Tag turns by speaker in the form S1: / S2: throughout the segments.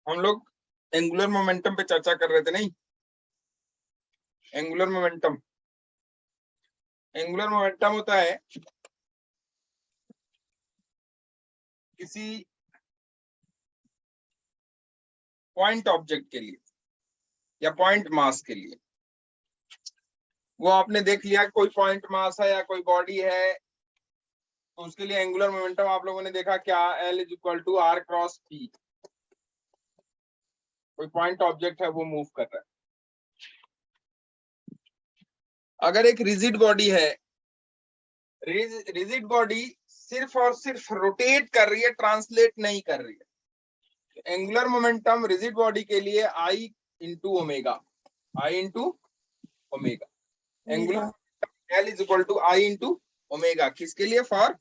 S1: हम लोग angular momentum पे चर्चा कर रहे थे नहीं? एंगुलर मोमेंटम होता है किसी पॉइंट ऑब्जेक्ट के लिए या पॉइंट मास के लिए। वो आपने देख लिया कोई पॉइंट मास है या कोई बॉडी है, तो उसके लिए एंगुलर मोमेंटम आप लोगों ने देखा क्या, L is equal to R cross P। कोई पॉइंट ऑब्जेक्ट है वो मूव कर रहा है। अगर एक रिजिड बॉडी है, रिजिड बॉडी सिर्फ और सिर्फ रोटेट कर रही है, ट्रांसलेट नहीं कर रही है। एंगुलर मोमेंटम रिजिड बॉडी के लिए I into omega, angular L is equal to I into omega. किसके लिए? फॉर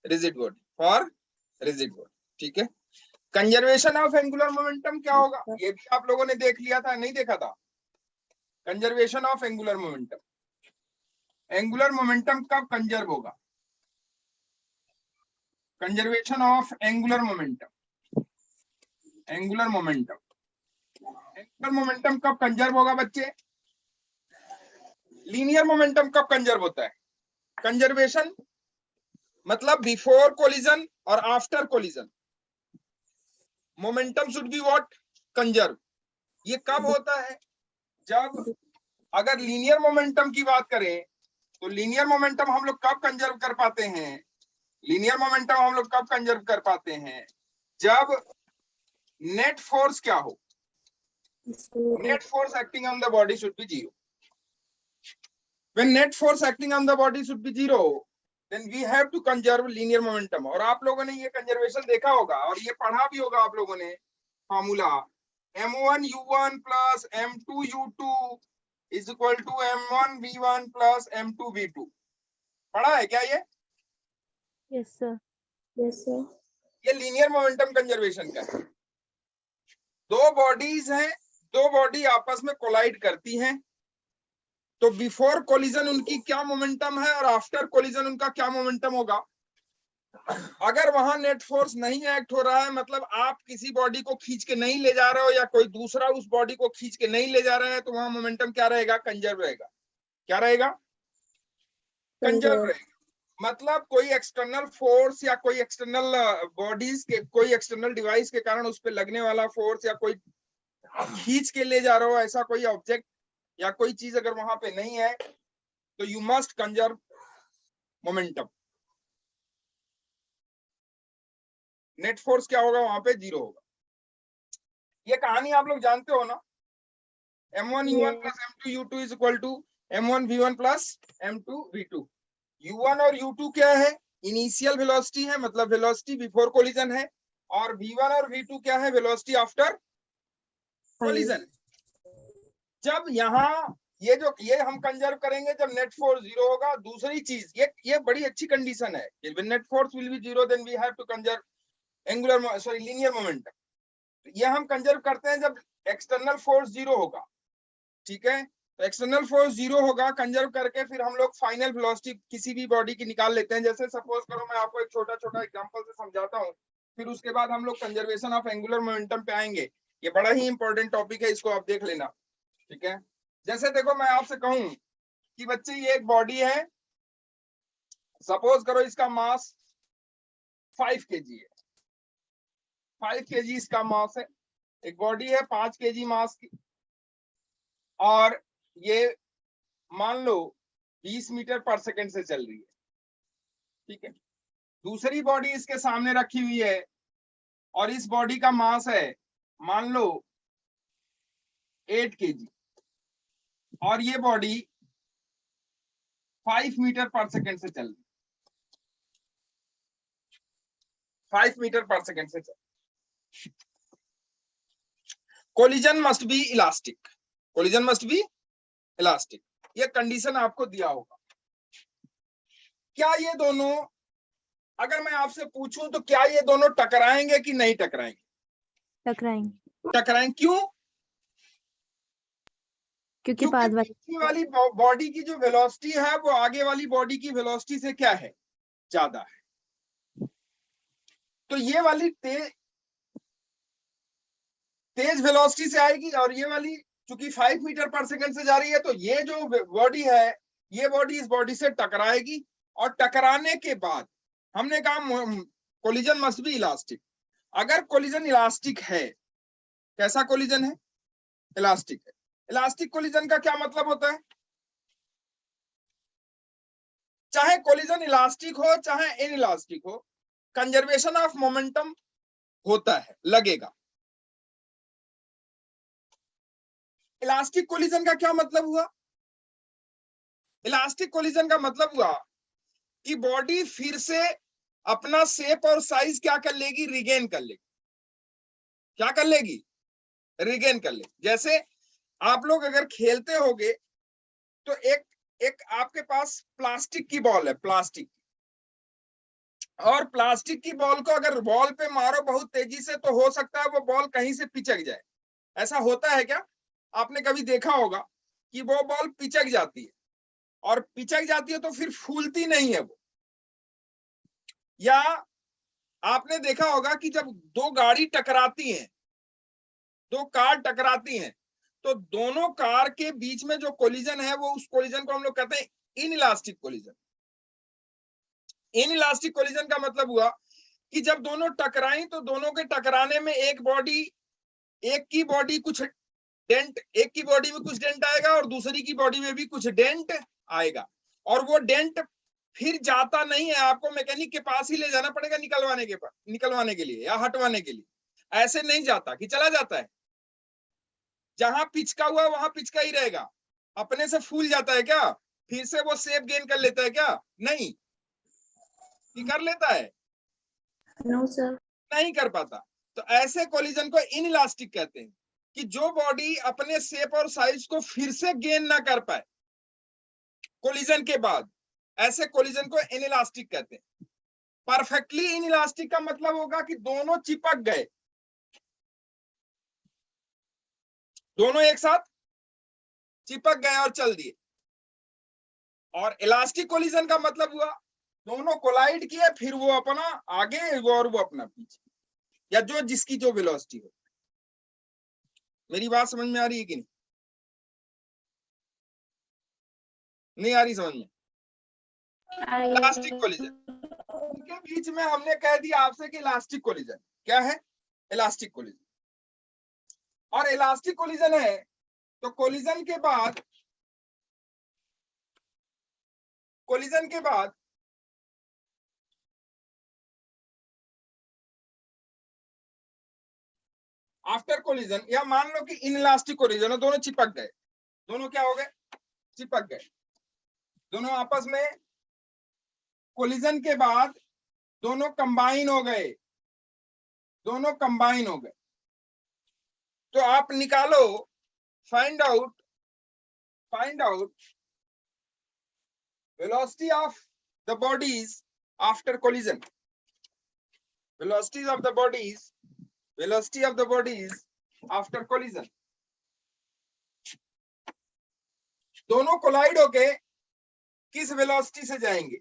S1: रिजिड बॉडी, ठीक है। कंजर्वेशन ऑफ एंगुलर मोमेंटम क्या होगा, ये भी आप लोगों ने देख लिया था, नहीं देखा था? कंजर्वेशन ऑफ एंगुलर मोमेंटम कब कंजर्व होगा? कंजर्वेशन ऑफ एंगुलर मोमेंटम कब कंजर्व होगा बच्चे? लीनियर मोमेंटम कब कंजर्व होता है? कंजर्वेशन मतलब बिफोर कोलिजन और after collision momentum should be what? Conserve. ये कब होता है? जब अगर लीनियर मोमेंटम की बात करें तो लीनियर मोमेंटम हम लोग कब कंजर्व कर पाते हैं? जब नेट फोर्स क्या हो? Net force acting on the body should be zero. When net force acting on the body should be zero, then we have to conserve linear momentum। और आप लोगों ने ये कंजर्वेशन देखा होगा और ये पढ़ा भी होगा आप लोगों ने, formula m1u1 plus m2u2 is equal to m1v1 plus m2v2। पढ़ा है क्या ये?
S2: Yes sir.
S1: ये लीनियर मोमेंटम कंजर्वेशन का है। दो बॉडीज हैं, दो बॉडी आपस में कोलाइड करती हैं, तो बिफोर कोलिजन उनकी क्या मोमेंटम है और आफ्टर कोलिजन उनका क्या मोमेंटम होगा? अगर वहां नेट फोर्स नहीं एक्ट हो रहा है, मतलब आप किसी बॉडी को खींच के नहीं ले जा रहे हो या कोई दूसरा उस बॉडी को खींच के नहीं ले जा रहा है, तो वहां मोमेंटम क्या रहेगा? कंजर्व रहेगा। क्या रहेगा? कंजर्व रहेगा। मतलब कोई एक्सटर्नल फोर्स या कोई एक्सटर्नल बॉडीज के, कोई एक्सटर्नल डिवाइस के कारण उस पर लगने वाला फोर्स या कोई खींच के ले जा रहे हो ऐसा कोई ऑब्जेक्ट या कोई चीज अगर वहां पे नहीं है, तो you must conserve momentum. Net force क्या होगा वहां पे? जीरो होगा। ये कहानी आप लोग जानते हो ना? m1u1 plus m2u2 is equal to m1v1 plus m2v2। u1 और u2 क्या है? इनिशियल वेलोसिटी है, मतलब वेलोसिटी बिफोर कोलिजन है, और v1 और v2 क्या है? Velocity after collision. जब यहाँ ये हम कंजर्व करेंगे जब नेट फोर्स जीरो होगा। दूसरी चीज, ये बड़ी अच्छी कंडीशन है, net force will be zero, then we have to conserve linear momentum. ये हम कंजर्व करते हैं जब एक्सटर्नल फोर्स जीरो होगा, ठीक है? तो एक्सटर्नल फोर्स जीरो होगा, कंजर्व करके फिर हम लोग फाइनल वेलोसिटी किसी भी बॉडी की निकाल लेते हैं। जैसे सपोज करो मैं आपको एक छोटा छोटा एग्जांपल से समझाता हूँ, फिर उसके बाद हम लोग कंजर्वेशन ऑफ एंगुलर मोमेंटम पे आएंगे। ये बड़ा ही इंपॉर्टेंट टॉपिक है, इसको आप देख लेना, ठीक है? जैसे देखो मैं आपसे कहूं कि बच्चे ये एक बॉडी है, सपोज करो इसका मास 5 kg है, 5 kg इसका मास है। एक बॉडी है 5 kg मास की, और ये मान लो 20 मीटर पर सेकंड से चल रही है, ठीक है? दूसरी बॉडी इसके सामने रखी हुई है और इस बॉडी का मास है मान लो 8 kg, और ये बॉडी 5 मीटर पर सेकंड से चल रही है, 5 मीटर पर सेकंड से चल। कोलिजन मस्ट बी इलास्टिक, ये कंडीशन आपको दिया होगा। क्या ये दोनों, अगर मैं आपसे पूछूं तो क्या ये दोनों टकराएंगे कि नहीं टकराएंगे? टकराएंगे। क्यों?
S2: क्योंकि
S1: पीछे वाली बॉडी की जो वेलोसिटी है वो आगे वाली बॉडी की वेलोसिटी से क्या है? ज्यादा है। तो ये वाली तेज वेलोसिटी से आएगी और ये वाली चूंकि 5 मीटर पर सेकंड से जा रही है, तो ये जो बॉडी है, ये बॉडी इस बॉडी से टकराएगी और टकराने के बाद हमने कहा कोलिजन मस्ट बी इलास्टिक। अगर कोलिजन इलास्टिक है, कैसा कोलिजन है? इलास्टिक है। इलास्टिक कोलिजन का क्या मतलब होता है? चाहे कोलिजन इलास्टिक हो चाहे इनइलास्टिक हो, कंजर्वेशन ऑफ मोमेंटम होता है, लगेगा। इलास्टिक कोलिजन का क्या मतलब हुआ? इलास्टिक कोलिजन का मतलब हुआ कि बॉडी फिर से अपना शेप और साइज क्या कर लेगी? रिगेन कर लेगी। क्या कर लेगी? रिगेन कर लेगी। जैसे आप लोग अगर खेलते होगे तो एक आपके पास प्लास्टिक की बॉल है, प्लास्टिक, और प्लास्टिक की बॉल को अगर बॉल पे मारो बहुत तेजी से तो हो सकता है वो बॉल कहीं से पिचक जाए। ऐसा होता है क्या? आपने कभी देखा होगा कि वो बॉल पिचक जाती है, और पिचक जाती है तो फिर फूलती नहीं है वो। या आपने देखा होगा कि जब दो गाड़ी टकराती हैं, दो कार टकराती हैं, तो दोनों कार के बीच में जो कोलिजन है वो, उस कोलिजन को हम लोग कहते हैं इनइलास्टिक कोलिजन। इनइलास्टिक कोलिजन का मतलब हुआ कि जब दोनों टकराई तो दोनों के टकराने में एक की बॉडी कुछ डेंट, एक की बॉडी में कुछ डेंट आएगा और दूसरी की बॉडी में भी कुछ डेंट आएगा, और वो डेंट फिर जाता नहीं है, आपको मैकेनिक के पास ही ले जाना पड़ेगा निकलवाने के लिए या हटवाने के लिए। ऐसे नहीं जाता कि चला जाता है। जहां पिचका हुआ वहां पिचका ही रहेगा। अपने से फूल जाता है क्या? फिर से वो शेप गेन कर लेता है क्या? नहीं। कर लेता है?
S2: No, sir.
S1: नहीं कर पाता। तो ऐसे कोलिजन को इनइलास्टिक कहते हैं, कि जो बॉडी अपने शेप और साइज को फिर से गेन ना कर पाए कोलिजन के बाद, ऐसे कोलिजन को इनइलास्टिक कहते हैं। परफेक्टली इनइलास्टिक का मतलब होगा कि दोनों चिपक गए, दोनों एक साथ चिपक गए और चल दिए। और इलास्टिक कोलिजन का मतलब हुआ दोनों कोलाइड किए, फिर वो अपना आगे और वो अपना पीछे, या जो जिसकी जो वेलोसिटी हो। मेरी बात समझ में आ रही है कि नहीं? नहीं आ रही समझ में? इलास्टिक कोलिजन, उनके बीच में हमने कह दिया आपसे कि इलास्टिक कोलिजन क्या है? Elastic collision. और इलास्टिक कोलिजन है तो कोलिजन के बाद आफ्टर कोलिजन, या मान लो कि इनइलास्टिक कोलिजन है, दोनों चिपक गए, दोनों क्या हो गए? चिपक गए। दोनों आपस में कोलिजन के बाद दोनों कंबाइन हो गए, दोनों कंबाइन हो गए। तो आप निकालो, find out velocity of the bodies after collision. Velocity of the bodies after collision. दोनों कोलाइड होके किस वेलोसिटी से जाएंगे?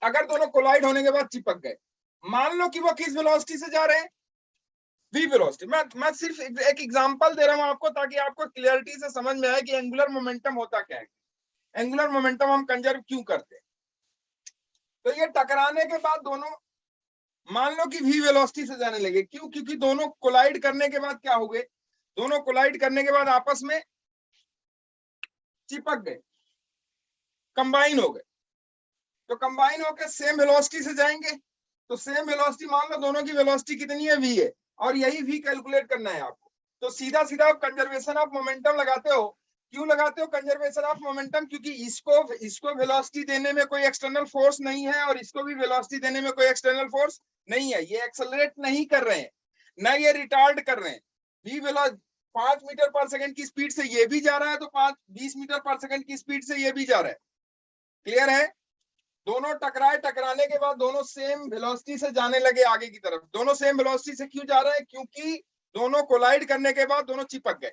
S1: अगर दोनों कोलाइड होने के बाद चिपक गए, मान लो कि वो किस वेलोसिटी से जा रहे हैं? v velocity. मैं सिर्फ एक एग्जांपल दे रहा हूं आपको, ताकि आपको क्लियरिटी से समझ में आए कि एंगुलर मोमेंटम होता क्या है, एंगुलर मोमेंटम हम कंजर्व क्यों करते हैं। तो ये टकराने के बाद दोनों मान लो कि v वेलोसिटी से जाने लगे। क्यों? क्योंकि दोनों कोलाइड करने के बाद क्या हो गए? दोनों कोलाइड करने के बाद आपस में चिपक गए, कंबाइन हो गए। तो कंबाइन होकर सेम वेलोसिटी से जाएंगे। तो सेम वेलोसिटी, मान लो दोनों की वेलोसिटी कितनी है? v है, और यही v कैलकुलेट करना है आपको। तो सीधा सीधा आप कंजर्वेशन ऑफ मोमेंटम लगाते हो। क्यों लगाते हो कंजर्वेशन ऑफ मोमेंटम? क्योंकि इसको वेलोसिटी देने में कोई एक्सटर्नल फोर्स नहीं है, और इसको भी वेलोसिटी देने में कोई एक्सटर्नल फोर्स नहीं है। ये एक्सेलरेट नहीं कर रहे हैं, न ये रिटार्ड कर रहे हैं। v वेलोसिटी 5 मीटर पर सेकंड की स्पीड से ये भी जा रहा है, तो 20 मीटर पर सेकंड की स्पीड से ये भी जा रहा है। क्लियर है? दोनों टकराए, टकराने के बाद दोनों सेम वेलोसिटी से जाने लगे आगे की तरफ। दोनों सेम वेलोसिटी से क्यों जा रहे हैं? क्योंकि दोनों कोलाइड करने के बाद दोनों चिपक गए।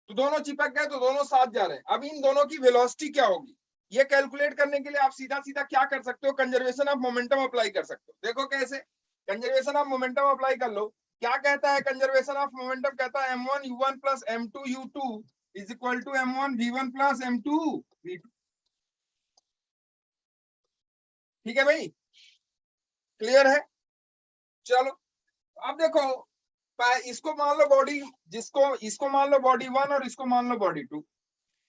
S1: तो दोनों चिपक गए तो दोनों साथ जा रहे हैं। अब इन दोनों की वेलोसिटी क्या होगी, ये कैलकुलेट करने के लिए आप सीधा सीधा क्या कर सकते हो? कंजर्वेशन ऑफ मोमेंटम अप्लाई कर सकते हो। देखो कैसे। कंजर्वेशन ऑफ मोमेंटम अप्लाई कर लो। क्या कहता है कंजर्वेशन ऑफ मोमेंटम? कहता है m1 u1 plus m2 u2 is equal to m1 v1 plus m2 v2। ठीक है भाई, क्लियर है? चलो अब देखो, इसको मान लो बॉडी, इसको मान लो बॉडी 1 और इसको मान लो बॉडी 2।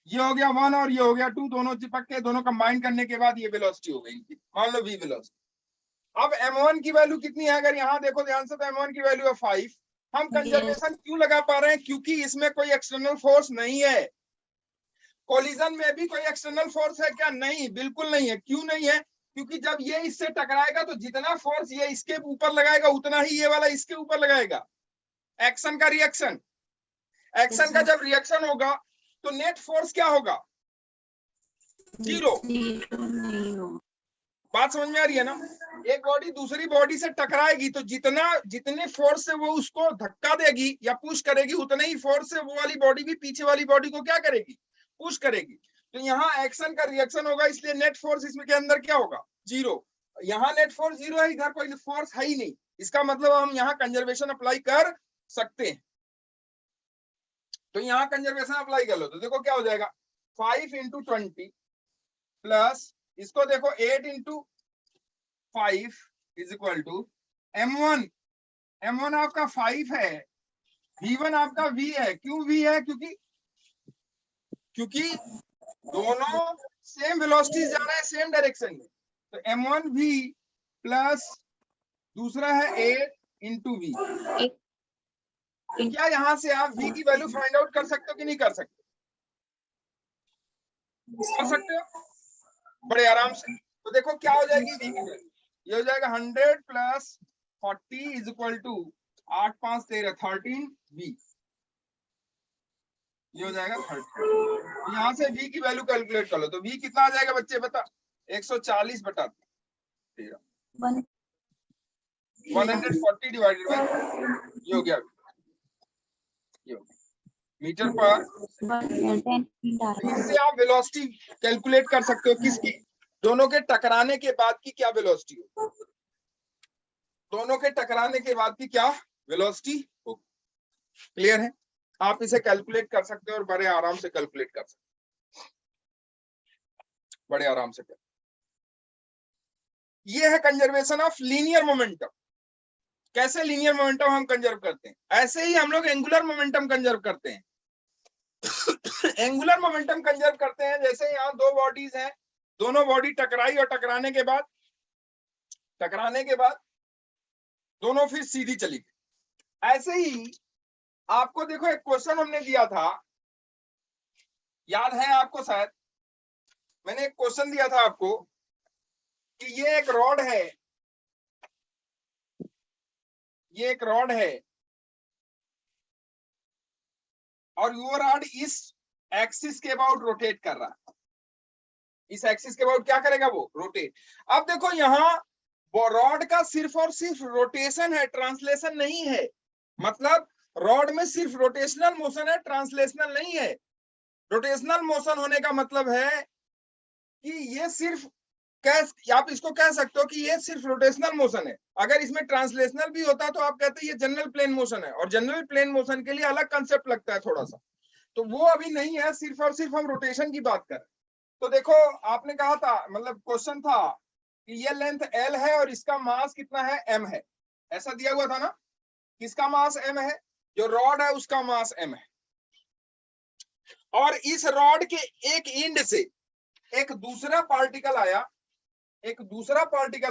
S1: ये हो गया 1 और ये हो गया 2, दोनों चिपक के दोनों कंबाइन करने के बाद ये वेलोसिटी हो गई इनकी, मान लो v वेलोसिटी। अब m1 की वैल्यू कितनी है? अगर यहाँ देखो ध्यान से तो m1 की वैल्यू है 5। हम कंजर्वेशन क्यों लगा पा रहे हैं? क्योंकि इसमें कोई एक्सटर्नल फोर्स नहीं है। कोलिजन में भी कोई एक्सटर्नल फोर्स है क्या? नहीं, बिल्कुल नहीं है। क्यों नहीं है? क्योंकि जब ये इससे टकराएगा तो जितना फोर्स ये इसके ऊपर लगाएगा उतना ही ये वाला इसके ऊपर लगाएगा। एक्शन का रिएक्शन, एक्शन का जब रिएक्शन होगा तो नेट फोर्स क्या होगा? 0। बात समझ में आ रही है ना? एक बॉडी दूसरी बॉडी से टकराएगी तो जितने फोर्स से वो उसको धक्का देगी या पुश करेगी, उतने ही फोर्स से वो वाली बॉडी भी पीछे वाली बॉडी को क्या करेगी? पुश करेगी। तो यहाँ एक्शन का रिएक्शन होगा, इसलिए नेट फोर्स इसमें के अंदर क्या होगा? 0। यहाँ नेट फोर्स 0 है, इधर कोई फोर्स है ही नहीं। इसका मतलब हम यहाँ कंजर्वेशन अप्लाई कर सकते हैं। तो यहाँ कंजर्वेशन अप्लाई कर लो तो देखो क्या हो जाएगा, 5 × 20 प्लस इसको देखो 8 × 5 इज इक्वल टू m1 आपका 5 है, v1 आपका v है। क्यों v है? क्योंकि दोनों सेम वेलोसिटी जा रहे हैं सेम डायरेक्शन में। तो m1 v प्लस दूसरा है 8 × v। तो क्या यहाँ से आप v की वैल्यू फाइंड आउट कर सकते हो कि नहीं कर सकते? कर सकते हो बड़े आराम से। तो देखो क्या हो जाएगी v की वैल्यू, ये हो जाएगा 100 plus 40 is equal to 8 5 13 13 v। ये हो जाएगा 30। यहाँ से v की वैल्यू कैलकुलेट कर लो तो v कितना आ जाएगा बच्चे बता? 140 बटा 13, 140 डिवाइडेड बाय, ये हो गया, ये मीटर पर। इससे आप वेलोसिटी कैलकुलेट कर सकते हो किसकी? दोनों के टकराने के बाद की क्या वेलोसिटी हो, दोनों के टकराने के बाद की क्या वेलोसिटी हो। क्लियर है? आप इसे कैलकुलेट कर सकते हो और बड़े आराम से कैलकुलेट कर सकते हो, बड़े आराम से कर। ये है कंजर्वेशन ऑफ लीनियर मोमेंटम। कैसे लीनियर मोमेंटम हम कंजर्व करते हैं? ऐसे ही हम लोग एंगुलर मोमेंटम कंजर्व करते हैं। एंगुलर मोमेंटम कंजर्व करते हैं जैसे यहाँ दो बॉडीज हैं, दोनों बॉडी टकराई और टकराने के बाद दोनों फिर सीधी चली गई। ऐसे ही आपको देखो एक क्वेश्चन हमने दिया था, याद है आपको? शायद मैंने एक क्वेश्चन दिया था आपको कि ये एक रॉड है, ये एक रॉड है और वो रॉड इस एक्सिस के अबाउट रोटेट कर रहा है। इस एक्सिस के अबाउट क्या करेगा? वो रोटेट। अब देखो यहाँ वो रॉड का सिर्फ और सिर्फ रोटेशन है, ट्रांसलेशन नहीं है। मतलब रॉड में सिर्फ रोटेशनल मोशन है, ट्रांसलेशनल नहीं है। रोटेशनल मोशन होने का मतलब है कि ये सिर्फ आप इसको कह सकते हो कि ये सिर्फ रोटेशनल मोशन है। अगर इसमें ट्रांसलेशनल भी होता तो आप कहते ये जनरल प्लेन मोशन है, और जनरल प्लेन मोशन के लिए अलग कंसेप्ट लगता है थोड़ा सा, तो वो अभी नहीं है, सिर्फ और सिर्फ हम रोटेशन की बात कर रहे हैं। तो देखो आपने कहा था, मतलब क्वेश्चन था कि ये लेंथ L है और इसका मास कितना है? M है। ऐसा दिया हुआ था ना? किसका मास M है? जो रॉड है उसका मास M है। और इस रॉड के एक एंड से एक दूसरा पार्टिकल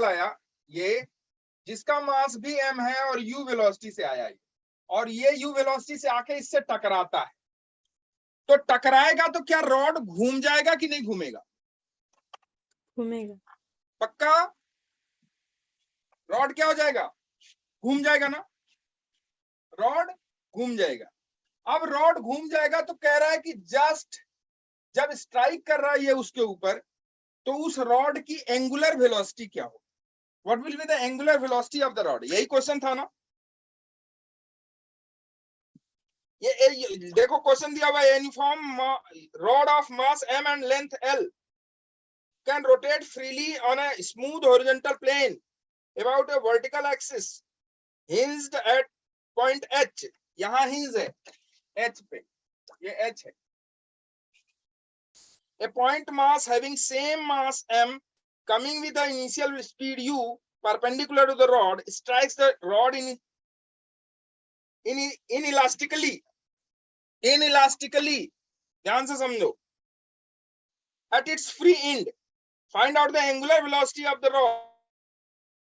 S1: आया, ये जिसका मास भी m है और u वेलोसिटी से आया है, और ये u वेलोसिटी से आके इससे टकराता है। तो टकराएगा तो क्या रॉड घूम जाएगा कि नहीं घूमेगा?
S2: घूमेगा।
S1: पक्का? रॉड क्या हो जाएगा? घूम जाएगा ना? रॉड घूम जाएगा। अब रॉड घूम जाएगा तो कह रहा है कि जस्ट जब स्ट्राइक कर रहा है ये उसके ऊपर, तो उस रॉड की एंगुलर वेलोसिटी क्या हो? What will be the angular velocity of the rod? यही क्वेश्चन था ना? ये देखो क्वेश्चन दिया हुआ है, uniform rod of mass m and length L can rotate freely on a smooth horizontal plane about a vertical axis hinged at point H, यहाँ hinge है H पे, ये H है. A point mass having same mass m coming with the initial speed u perpendicular to the rod strikes the rod inelastically. ध्यान से समझो. At its free end, find out the angular velocity of the rod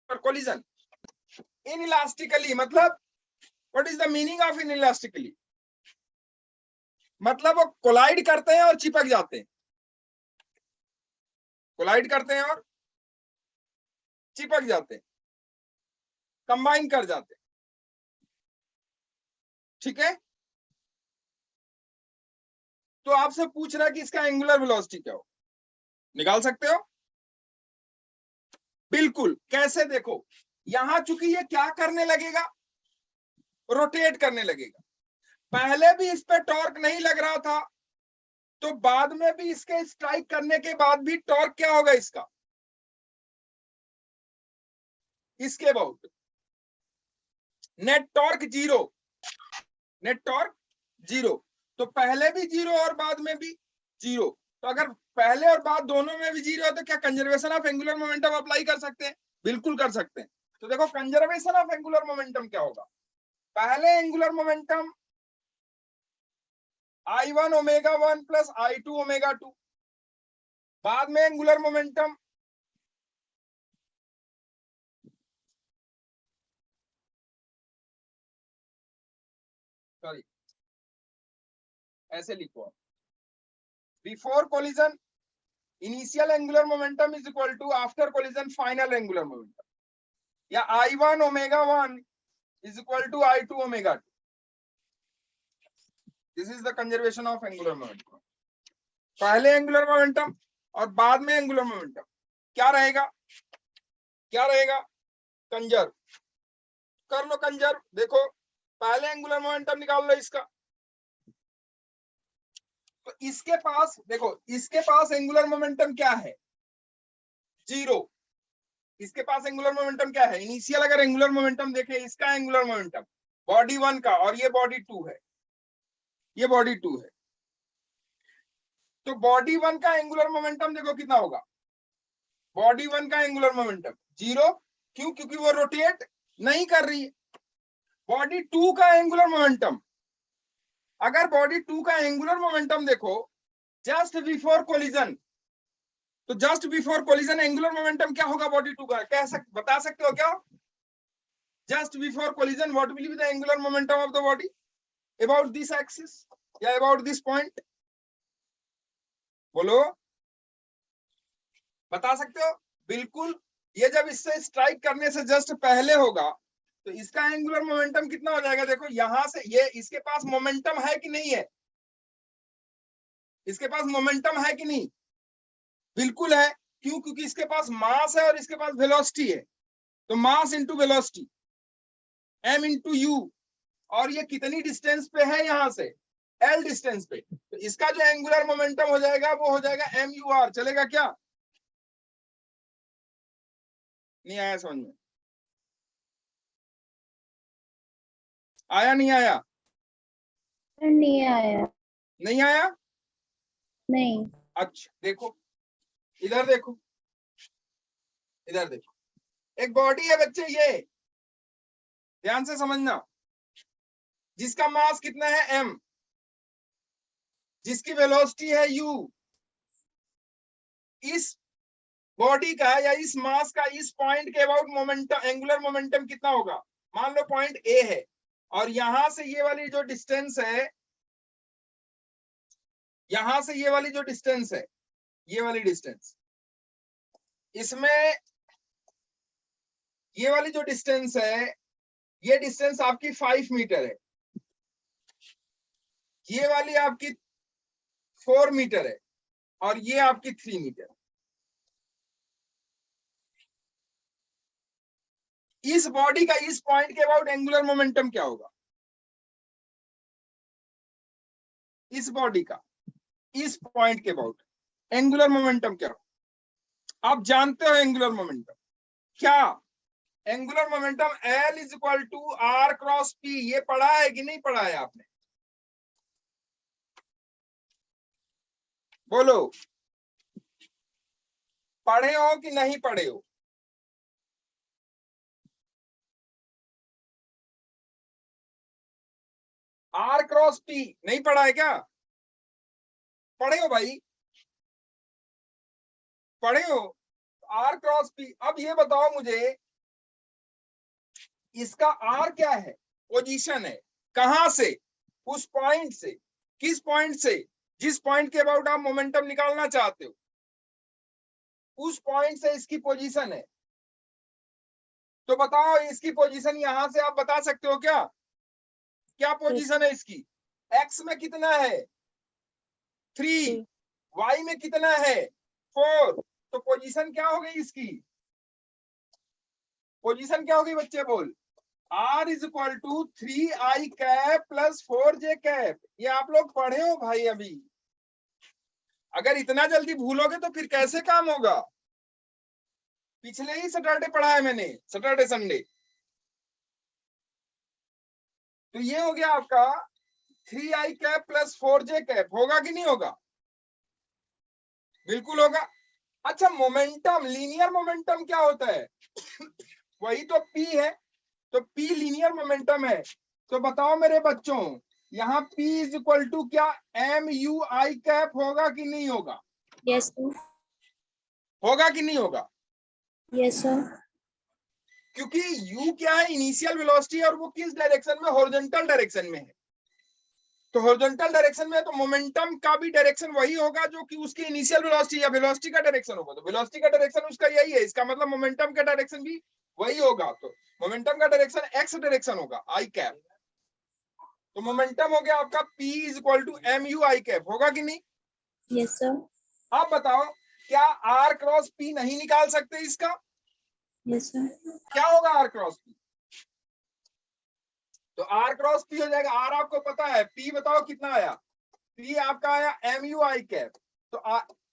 S1: for collision. Inelastically मतलब what is the meaning of inelastically? मतलब वो collide करते हैं और चिपक जाते हैं. कोलाइड करते हैं और चिपक जाते हैं, कंबाइन कर जाते हैं. ठीक है. तो आपसे पूछ रहा है कि इसका एंगुलर वेलोसिटी क्या हो, निकाल सकते हो? बिल्कुल. कैसे? देखो यहां चूंकि ये क्या करने लगेगा, रोटेट करने लगेगा. पहले भी इस पे टॉर्क नहीं लग रहा था, तो बाद में भी इसके स्ट्राइक करने के बाद भी टॉर्क क्या होगा इसका, इसके about net torque zero. Net torque zero. तो पहले भी जीरो और बाद में भी जीरो. तो अगर पहले और बाद दोनों में भी जीरो है तो क्या conservation of angular momentum apply कर सकते हैं? बिल्कुल कर सकते हैं. तो देखो कंजर्वेशन ऑफ एंगुलर मोमेंटम क्या होगा. पहले angular momentum I1 omega 1 plus I2 omega 2. बाद में एंगुलर मोमेंटम सॉरी ऐसे लिखो, before collision initial angular momentum is equal to after collision final angular momentum, या I1 omega 1 is equal to I2 omega 2. This is the conservation of angular momentum. पहले angular momentum और बाद में angular momentum क्या रहेगा, क्या रहेगा? Conserve कर लो. कंजर्व देखो, पहले एंगुलर मोमेंटम निकाल लो इसका. तो इसके पास देखो, इसके पास एंगुलर मोमेंटम क्या है? जीरो. इसके पास एंगुलर मोमेंटम क्या है? इनिशियल अगर एंगुलर मोमेंटम देखें, इसका एंगुलर मोमेंटम बॉडी 1 का, और ये बॉडी 2 है, ये बॉडी 2 है. तो बॉडी 1 का एंगुलर मोमेंटम देखो कितना होगा. बॉडी 1 का एंगुलर मोमेंटम जीरो. क्यों? क्योंकि वो रोटेट नहीं कर रही है. बॉडी 2 का एंगुलर मोमेंटम, अगर बॉडी 2 का एंगुलर मोमेंटम देखो जस्ट बिफोर कोलिजन, तो just before collision angular momentum क्या होगा बॉडी 2 का? बता सकते हो क्या? Just before collision what will be the angular momentum of the body about this axis या अबाउट दिस पॉइंट? बोलो, बता सकते हो? बिल्कुल. ये जब इससे स्ट्राइक करने से जस्ट पहले होगा तो इसका एंगुलर मोमेंटम कितना हो जाएगा? देखो यहां से ये, इसके पास मोमेंटम है कि नहीं है? इसके पास मोमेंटम है कि नहीं? बिल्कुल है. क्यों? क्योंकि इसके पास मास है और इसके पास वेलोसिटी है. तो mass into velocity m into you, और ये कितनी डिस्टेंस पे है? यहां से l डिस्टेंस पे. तो इसका जो एंगुलर मोमेंटम हो जाएगा वो हो जाएगा MUR. चलेगा क्या? नहीं आया समझ में? आया नहीं आया?
S2: नहीं आया.
S1: नहीं आया?
S2: नहीं.
S1: अच्छा देखो, इधर देखो, इधर देखो. एक बॉडी है बच्चे, ये ध्यान से समझना, जिसका मास कितना है m, जिसकी वेलोसिटी है u. इस बॉडी का या इस मास का इस पॉइंट के अबाउट मोमेंटम, एंगुलर मोमेंटम कितना होगा? मान लो पॉइंट A है और यहां से ये वाली जो डिस्टेंस है, यहां से ये वाली जो डिस्टेंस है, ये वाली डिस्टेंस, इसमें ये वाली जो डिस्टेंस है, ये डिस्टेंस आपकी 5 मीटर है, ये वाली आपकी 4 मीटर है, और ये आपकी 3 मीटर है. इस बॉडी का इस पॉइंट के अबाउट एंगुलर मोमेंटम क्या होगा? इस बॉडी का इस पॉइंट के अबाउट एंगुलर मोमेंटम क्या होगा? आप जानते हो एंगुलर मोमेंटम क्या? Angular momentum L is equal to R cross P। ये पढ़ा है कि नहीं पढ़ा है आपने? बोलो, पढ़े हो कि नहीं पढ़े हो? R क्रॉस P नहीं पढ़ा है क्या? पढ़े हो भाई? पढ़े हो? R cross P। अब ये बताओ मुझे, इसका R क्या है? पोजीशन है। कहां से? उस पॉइंट से। किस पॉइंट से? जिस पॉइंट के अबाउट आप मोमेंटम निकालना चाहते हो, उस पॉइंट से इसकी पोजीशन है। तो बताओ, इसकी पोजीशन यहां से आप बता सकते हो क्या? क्या पोजीशन है इसकी? एक्स में कितना है? 3। वाई में कितना है? 4। तो पोजीशन क्या हो गई इसकी? पोजीशन क्या होगी बच्चे? बोल। R is equal to 3i cap plus 4j cap. ये आप लोग पढ़े हो भाई अभी? अगर इतना जल्दी भूलोगे तो फिर कैसे काम होगा? पिछले ही सैटरडे पढ़ा है मैंने, सैटरडे संडे। तो ये हो गया आपका 3i cap plus 4j cap. होगा कि नहीं होगा? बिल्कुल होगा। अच्छा, मोमेंटम, लीनियर मोमेंटम क्या होता है? वही तो P है। तो P लीनियर मोमेंटम है। तो बताओ मेरे बच्चों, यहाँ P इज इक्वल टू क्या MUI कैप होगा कि नहीं होगा?
S2: Yes sir.
S1: होगा कि नहीं होगा?
S2: Yes sir.
S1: क्योंकि U क्या है? इनिशियल वेलोसिटी, और वो किस डायरेक्शन में? हॉरिजॉन्टल डायरेक्शन में है। तो हॉरिजॉन्टल डायरेक्शन में, तो मोमेंटम का भी डायरेक्शन वही होगा जो कि उसकी इनिशियल वेलोसिटी या वेलोसिटी का डायरेक्शन होगा। तो वेलोसिटी का डायरेक्शन उसका यही है, इसका मतलब मोमेंटम का डायरेक्शन भी वही होगा। तो मोमेंटम का डायरेक्शन एक्स डायरेक्शन होगा, आई कैप। तो मोमेंटम हो गया आपका P is equal to MUI cap. होगा कि नहीं?
S2: Yes sir.
S1: आप बताओ, क्या R क्रॉस P नहीं निकाल सकते इसका?
S2: Yes sir.
S1: क्या होगा R क्रॉस P? तो R क्रॉस P हो जाएगा। R आपको पता है, P बताओ कितना आया? P आपका आया MUI कैप। तो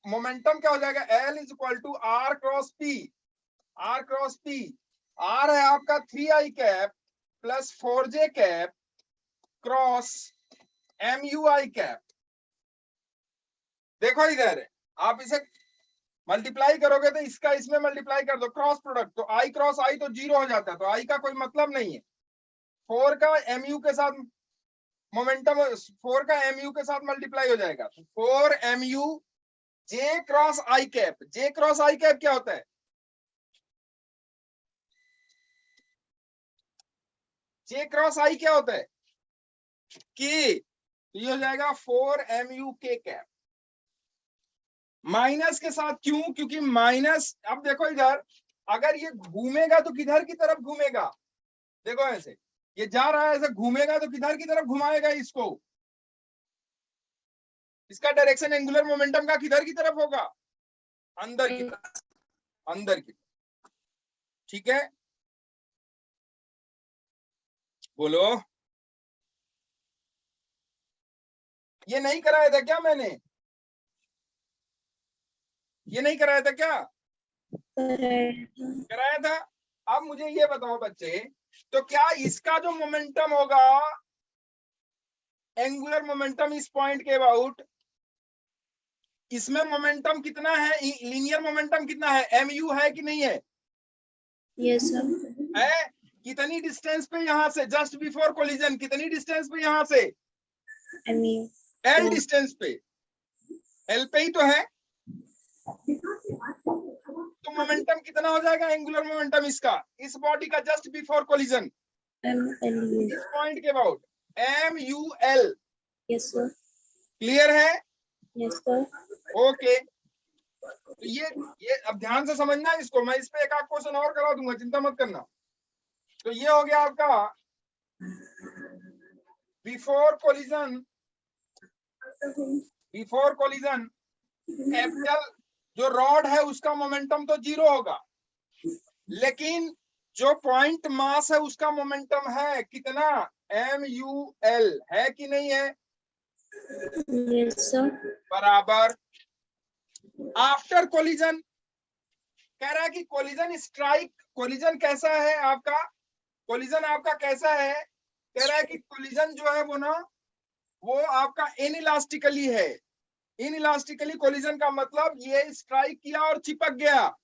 S1: मोमेंटम क्या हो जाएगा? L is equal to R cross P। R cross P, R है आपका 3i cap plus 4j cap cross MUI cap. देखो इधर, आप इसे मल्टीप्लाई करोगे तो इसका इसमें मल्टीप्लाई कर दो, क्रॉस प्रोडक्ट। तो I क्रॉस I तो 0 हो जाता है, तो I का कोई मतलब नहीं है। 4 का MU के साथ मोमेंटम, 4 का MU के साथ मल्टीप्लाई हो जाएगा। तो 4 MU J cross I cap. J cross I cap क्या होता है? J क्रॉस I क्या होता है? K। तो ये हो जाएगा 4 MU K कैप। माइनस के साथ क्यों? क्योंकि माइनस, अब देखो इधर, अगर ये घूमेगा तो किधर की तरफ घूमेगा? देखो ऐसे, ये जा रहा है, ऐसे घूमेगा तो किधर की तरफ घुमाएगा इसको? इसका डायरेक्शन एंगुलर मोमेंटम का किधर की तरफ होगा? अंदर की तरफ। अंदर की तरफ। ठीक है, बोलो। ये नहीं कराया था क्या मैंने? ये नहीं कराया था क्या? कराया था। अब मुझे ये बताओ बच्चे, तो क्या इसका जो मोमेंटम होगा, एंगुलर मोमेंटम इस पॉइंट के अबाउट, इसमें मोमेंटम कितना है? लीनियर मोमेंटम कितना है? MU है कि नहीं है?
S2: Yes sir.
S1: है। कितनी डिस्टेंस पे यहाँ से? जस्ट बिफोर कोलिजन कितनी डिस्टेंस पे यहाँ से?
S2: MU
S1: L डिस्टेंस पे। L पे ही तो है। तो मोमेंटम कितना हो जाएगा एंगुलर मोमेंटम इसका, इस बॉडी का जस्ट बिफोर कोलिजन,
S2: MLU।
S1: इस पॉइंट के about? MUL।
S2: Yes sir.
S1: Clear है?
S2: Yes sir.
S1: ओके। तो ये अब ध्यान से समझना इसको, मैं इस पे एक आध क्वेश्चन और करा दूंगा, चिंता मत करना। तो ये हो गया आपका before collision. Before collision capital जो रॉड है उसका मोमेंटम तो 0 होगा, लेकिन जो पॉइंट मास है उसका मोमेंटम है कितना? MUL। है कि नहीं है?
S2: Yes sir.
S1: बराबर। आफ्टर कोलिजन, कह रहा है कि कोलिजन स्ट्राइक, कोलिजन कैसा है आपका, कोलिजन आपका कैसा है, कह रहा है कि कोलिजन जो है वो ना वो आपका इनइलास्टिकली है। इनइलास्टिकली कोलिजन का मतलब ये स्ट्राइक किया और चिपक गया।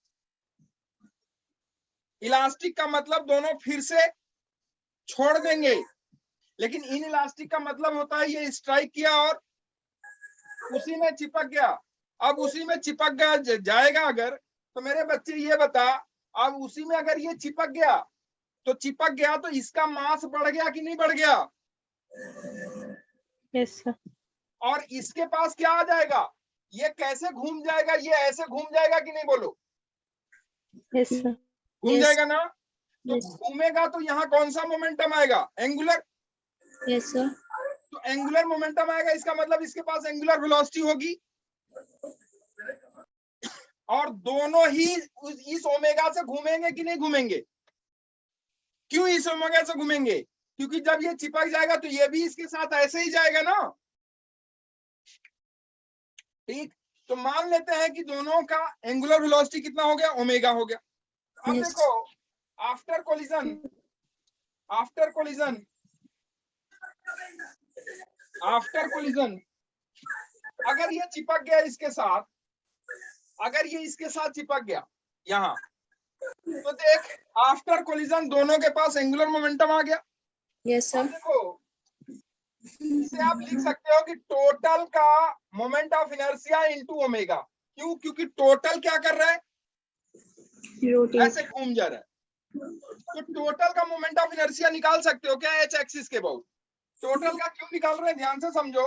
S1: इलास्टिक का मतलब दोनों फिर से छोड़ देंगे, लेकिन इनइलास्टिक का मतलब होता है ये स्ट्राइक किया और उसी में चिपक गया। अब उसी में चिपक गया जाएगा अगर, तो मेरे बच्चे ये बता, अब उसी में अगर ये चिपक गया तो चिपक गया तो इसका मास बढ़ गया कि नहीं बढ़ गया?
S2: Yes sir.
S1: और इसके पास क्या आ जाएगा, ये कैसे घूम जाएगा, ये ऐसे घूम जाएगा कि नहीं बोलो?
S2: Yes sir.
S1: घूम
S2: Yes.
S1: जाएगा ना? तो
S2: Yes.
S1: घूमेगा तो यहाँ कौन सा मोमेंटम आएगा, एंगुलर।
S2: Yes sir.
S1: तो एंगुलर मोमेंटम आएगा, इसका मतलब इसके पास एंगुलर वेलोसिटी होगी। और दोनों ही इस ओमेगा से घूमेंगे कि नहीं घूमेंगे? क्यों इस ओमेगा से घूमेंगे? क्योंकि जब ये चिपक जाएगा तो ये भी इसके साथ ऐसे ही जाएगा ना। ठीक, तो मान लेते हैं कि दोनों का एंगुलर वेलोसिटी कितना हो गया, ओमेगा हो गया। अब
S2: Yes.
S1: देखो, after collision, after collision, after collision अगर ये चिपक गया इसके साथ, अगर ये इसके साथ चिपक गया यहाँ, तो देख आफ्टर कोलिजन दोनों के पास एंगुलर मोमेंटम आ गया।
S2: यस
S1: अब
S2: सर।
S1: देखो, इसे आप लिख सकते हो कि टोटल का moment of inertia into omega. क्यों? क्योंकि टोटल क्या कर रहा है,
S2: रोटेट।
S1: ऐसे घूम जा रहा है। तो टोटल का मोमेंट ऑफ इनर्शिया निकाल सकते हो क्या, एच एक्सिस के बहुत। टोटल का क्यों निकाल रहे हैं, ध्यान से समझो।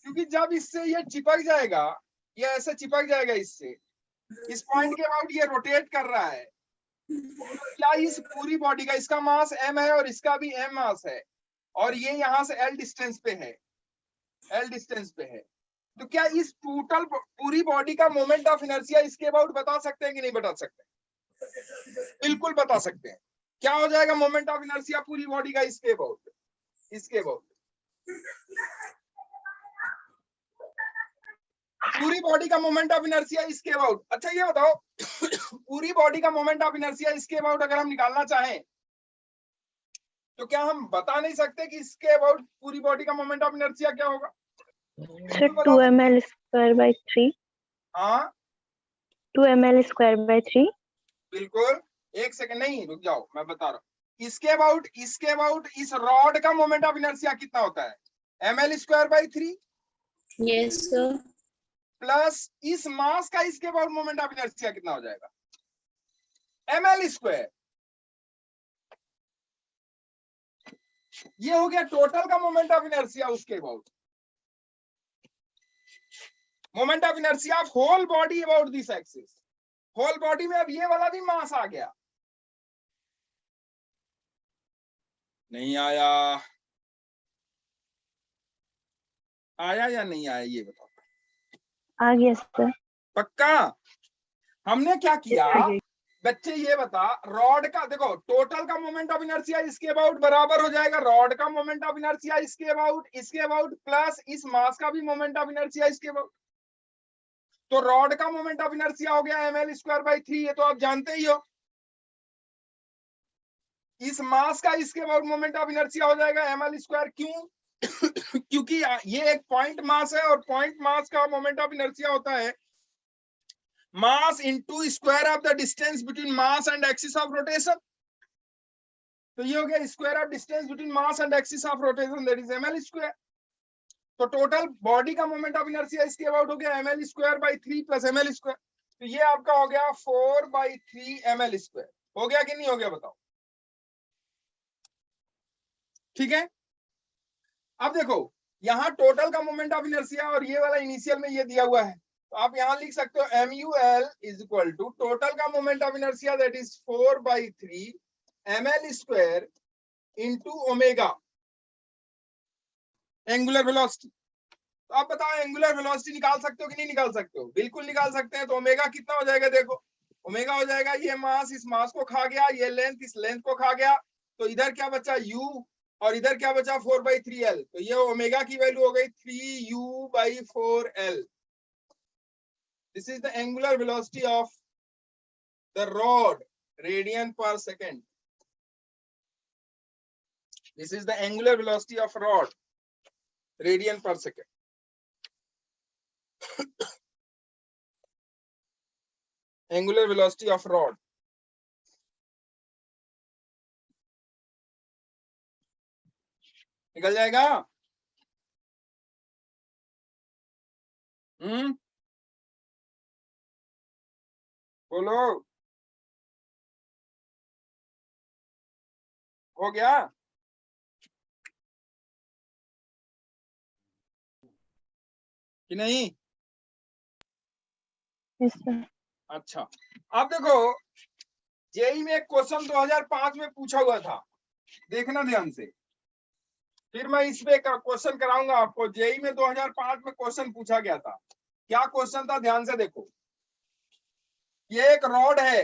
S1: क्योंकि जब इससे ये चिपक जाएगा, ये ऐसे चिपक जाएगा इससे, इस पॉइंट के अबाउट ये रोटेट कर रहा है, तो क्या इस पूरी बॉडी का, इसका मास m है और इसका भी m मास है, और ये यहाँ से l डिस्टेंस पे है, l डिस्टेंस पे है, तो क्या इस टोटल पूरी बॉडी का मोमेंट ऑफ इनर्शिया इसके अबाउट बता सकते हैं कि नहीं बता सकते? बिल्कुल बता सकते हैं। क्या हो जाएगा मोमेंट ऑफ इनर्शिया पूरी बॉडी का इसके अबाउट, इसके अबाउट, पूरी बॉडी का मोमेंट ऑफ इनर्शिया इसके अबाउट। अच्छा ये बताओ पूरी बॉडी का मोमेंट ऑफ इनर्शिया इसके अबाउट अगर हम निकालना चाहें तो क्या हम बता नहीं सकते कि इसके अबाउट पूरी बॉडी का मोमेंट ऑफ इनर्शिया क्या होगा?
S2: Sir 2 ml square by 3.
S1: हाँ
S2: 2 ml square by 3.
S1: बिल्कुल, एक सेकंड, नहीं रुक जाओ, मैं बता रहा हूँ। इसके अबाउट इस रॉड का मोमेंट ऑफ इनर्शिया कितना होता है, ml square by 3
S2: yes sir.
S1: Plus इस मास का इसके अबाउट मोमेंट ऑफ इनर्शिया कितना हो जाएगा, ml स्क्वायर। ये हो गया टोटल का मोमेंट ऑफ इनर्शिया उसके about, moment of inertia of whole body about this axis. Whole body में अब ये वाला भी मास आ गया, नहीं आया, आया या नहीं आया ये बताओ?
S2: आ गया सर।
S1: पक्का? हमने क्या किया बच्चे, ये बता, रॉड का देखो टोटल का मोमेंट ऑफ इनर्शिया इसके अबाउट बराबर हो जाएगा रॉड का मोमेंट ऑफ इनर्शिया इसके अबाउट प्लस इस मास का भी मोमेंट ऑफ इनर्शिया इसके अबाउट। तो रॉड का मोमेंट ऑफ इनर्शिया हो गया ml स्क्वायर बाई 3, ये तो आप जानते ही हो। इस मास का इसके अबाउट मोमेंट ऑफ इनर्शिया हो जाएगा ml स्क्वायर। क्यों? क्योंकि ये एक पॉइंट मास है और पॉइंट मास का मोमेंट ऑफ इनर्शिया होता है mass into square of the distance between mass and axis of rotation. तो ये हो गया square of distance between mass and axis of rotation, that is ml square. तो टोटल बॉडी का moment of inertia इसके about हो गया ml square by 3 plus ml square. तो ये आपका हो गया 4/3 ml स्क्वायर। हो गया कि नहीं हो गया बताओ? ठीक है, अब देखो यहाँ टोटल का मोमेंट ऑफ इनर्शिया और ये वाला इनिशियल में ये दिया हुआ है, तो आप यहाँ लिख सकते हो MUL is equal to total का moment of inertia that is 4/3 ml square into omega angular velocity. तो आप बताओ एंगुलर वेलोसिटी निकाल सकते हो कि नहीं निकाल सकते हो? बिल्कुल निकाल सकते हैं। तो ओमेगा कितना हो जाएगा, देखो ओमेगा हो जाएगा ये मास इस मास को खा गया, ये लेंथ इस लेंथ को खा गया, तो इधर क्या बचा u और इधर क्या बचा 4/3l। तो ये ओमेगा की वैल्यू हो गई 3u/4l। This is the angular velocity of the rod radian per second. This is the angular velocity of rod, radian per second. Angular velocity of rod. निकल जाएगा? बोलो. हो गया? कि नहीं?
S2: Yes, sir.
S1: अच्छा, अब देखो जेई में एक क्वेश्चन 2005 में पूछा हुआ था, देखना ध्यान से. फिर मैं इस पे क्वेश्चन कराऊंगा आपको. जेई में 2005 में क्वेश्चन पूछा गया था. क्या क्वेश्चन था, ध्यान से देखो. ये एक रॉड है,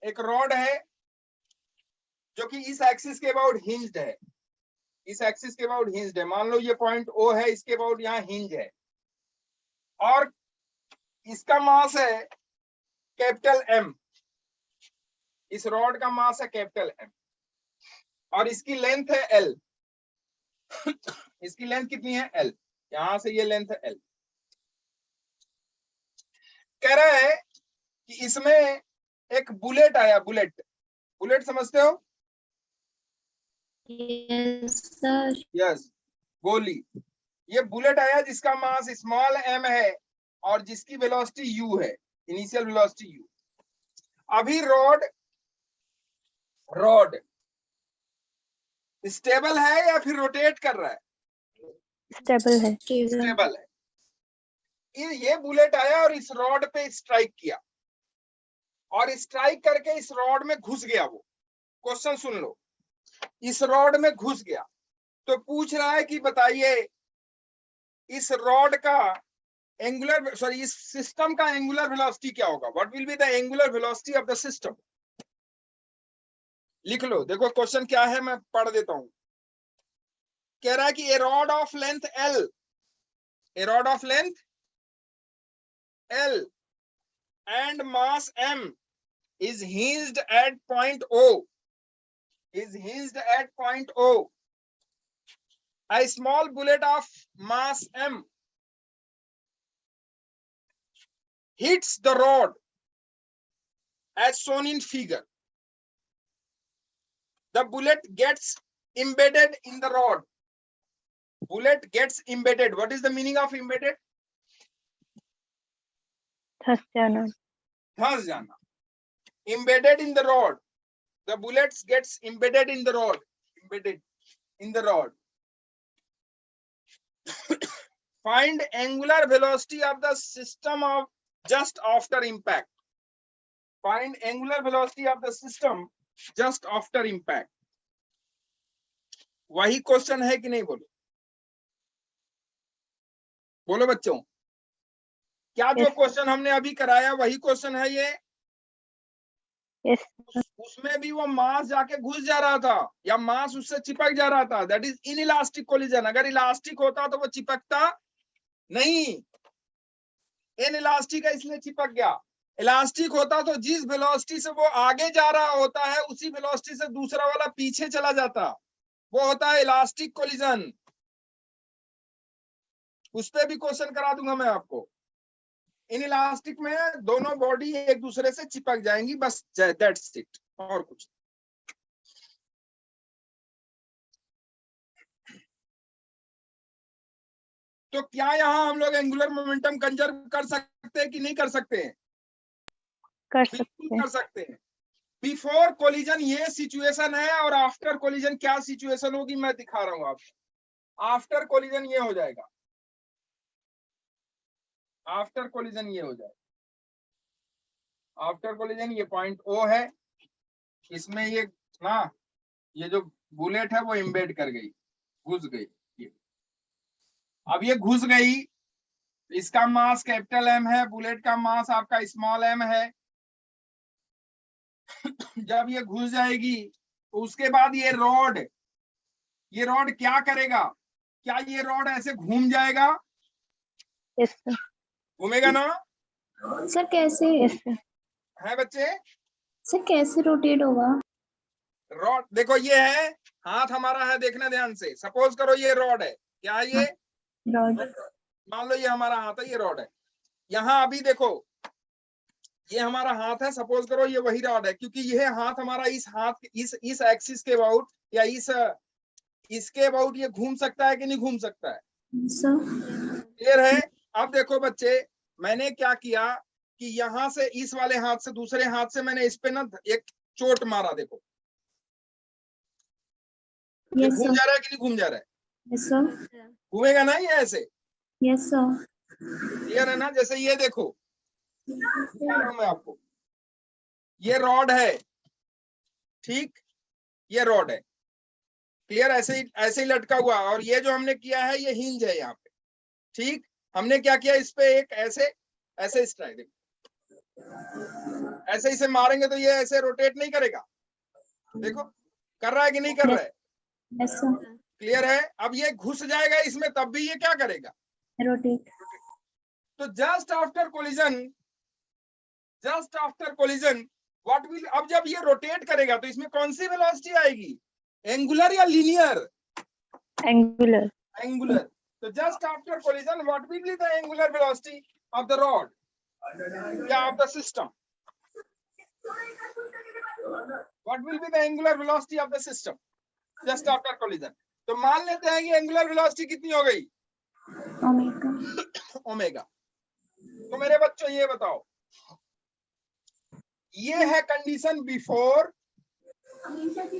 S1: एक रॉड है जो कि इस एक्सिस के अबाउट हिंज्ड है. इस एक्सिस के अबाउट हिंज्ड है. मान लो ये पॉइंट ओ है, इसके अबाउट यहाँ हिंज है, और इसका मास है कैपिटल एम. इस रॉड का मास है कैपिटल एम, और इसकी लेंथ है एल. इसकी लेंथ कितनी है? एल. यहां से ये लेंथ है एल. कह रहा है कि इसमें एक बुलेट आया. बुलेट, बुलेट समझते हो?
S2: Yes, sir.
S1: यस, गोली. ये बुलेट आया जिसका मास स्मॉल एम है और जिसकी वेलोसिटी यू है, इनिशियल वेलोसिटी यू. अभी रॉड स्टेबल है या फिर रोटेट कर रहा है?
S2: Stable है.
S1: स्टेबल है. ये बुलेट आया और इस रॉड पे स्ट्राइक किया, और स्ट्राइक करके इस रॉड में घुस गया. वो क्वेश्चन सुन लो. इस रॉड में घुस गया तो पूछ रहा है कि बताइए इस रॉड का एंगुलर, सॉरी, इस सिस्टम का एंगुलर वेलोसिटी क्या होगा? What will be the angular velocity of the system? लिख लो. देखो क्वेश्चन क्या है, मैं पढ़ देता हूं. कह रहा है कि a rod of length L, a rod of length L and mass m is hinged at point O, is hinged at point O. A small bullet of mass m hits the rod as shown in figure. The bullet gets embedded in the rod. Bullet gets embedded. What is the meaning of embedded?
S2: धस जाना.
S1: धस जाना. Embedded in the rod. The bullets gets embedded in the rod. Embedded in the rod. Find angular velocity of the system of just after impact. Find angular velocity of the system just after impact. वही question है कि नहीं? बोलो, बोलो बच्चों. क्या जो
S2: Yes.
S1: Question हमने अभी कराया वही क्वेश्चन है ये?
S2: Yes.
S1: उसमें भी वो मास जाके घुस जा रहा था या मास उससे चिपक जा रहा था. That is inelastic collision. अगर इलास्टिक होता तो वो चिपकता नहीं. इनइलास्टिक है इसलिए चिपक गया. इलास्टिक होता तो जिस वेलोसिटी से वो आगे जा रहा होता है उसी वेलोसिटी से दूसरा वाला पीछे चला जाता. वो होता है इलास्टिक कोलिजन. उस पे भी क्वेश्चन करा दूंगा मैं आपको. इन इलास्टिक में दोनों बॉडी एक दूसरे से चिपक जाएंगी, बस दैट्स इट, और कुछ. तो क्या यहाँ हम लोग एंगुलर मोमेंटम कंजर्व कर सकते हैं कि नहीं कर सकते हैं?
S2: कर सकते हैं.
S1: कर सकते हैं. बिफोर कोलिजन ये सिचुएशन है, और आफ्टर कोलिजन क्या सिचुएशन होगी मैं दिखा रहा हूँ आपको. आफ्टर कोलिजन ये हो जाएगा. आफ्टर कोलिजन ये हो जाएगा. आफ्टर कोलिजन ये पॉइंट O है, इसमें ये ना, ये जो बुलेट है वो एम्बेड कर गई, घुस गई. अब ये घुस गई, इसका मास कैपिटल M है, बुलेट का मास आपका स्मॉल m है. जब ये घुस जाएगी तो उसके बाद ये रॉड क्या करेगा? क्या ये रॉड ऐसे घूम जाएगा?
S2: Yes, sir.
S1: घूमेगा ना?
S2: सर कैसे? Yes, sir.
S1: है बच्चे?
S3: सर कैसे रोटेट होगा?
S1: रॉड देखो ये है, हाथ हमारा है, देखना ध्यान से। सपोज करो ये रॉड है, क्या है ये?
S3: रॉड।
S1: मान लो ये हमारा हाथ है, ये रॉड है। यहाँ अभी देखो ये हमारा हाथ है, सपोज करो ये वही रॉड है, क्योंकि यह हाथ हमारा इस हाथ इस एक्सिस के अबाउट या इसके अबाउट ये घूम सकता है कि नहीं घूम सकता है?
S3: सर
S1: क्लियर है? अब देखो बच्चे, मैंने क्या किया कि यहाँ से इस वाले हाथ से दूसरे हाथ से मैंने इस पे ना एक चोट मारा। देखो ये
S3: यस
S1: घूम
S3: सर।
S1: जा रहा है कि नहीं घूम जा रहा है?
S3: Yes sir.
S1: घूमेगा ना ये ऐसे?
S3: Yes sir.
S1: क्लियर है ना? जैसे ये देखो, बता रहा हूं मैं आपको, ये रॉड है, ठीक, ये रॉड है, क्लियर, ऐसे ही लटका हुआ। और ये जो हमने किया है ये हिंज है यहाँ पे, ठीक। हमने क्या किया, इस पे एक ऐसे स्ट्राइक, देखो ऐसे इसे मारेंगे तो ये ऐसे रोटेट नहीं करेगा। देखो कर रहा है कि नहीं कर रहा है?
S3: Yes sir.
S1: क्लियर है? अब ये घुस जाएगा इसमें, तब भी ये क्या करेगा?
S3: रोटेट।
S1: तो just after collision what will, अब जब ये रोटेट करेगा तो इसमें कौन सी वेलोसिटी आएगी? एंगुलर या लीनियर?
S2: Angular.
S1: एंगुलर। तो just after collision what will be the angular velocity of the rod या of the system? What will be the angular velocity of the system just after collision? तो मान लेते हैं कि angular velocity कितनी हो गई?
S3: ओमेगा।
S1: ओमेगा। तो मेरे बच्चों ये बताओ, ये है कंडीशन बिफोर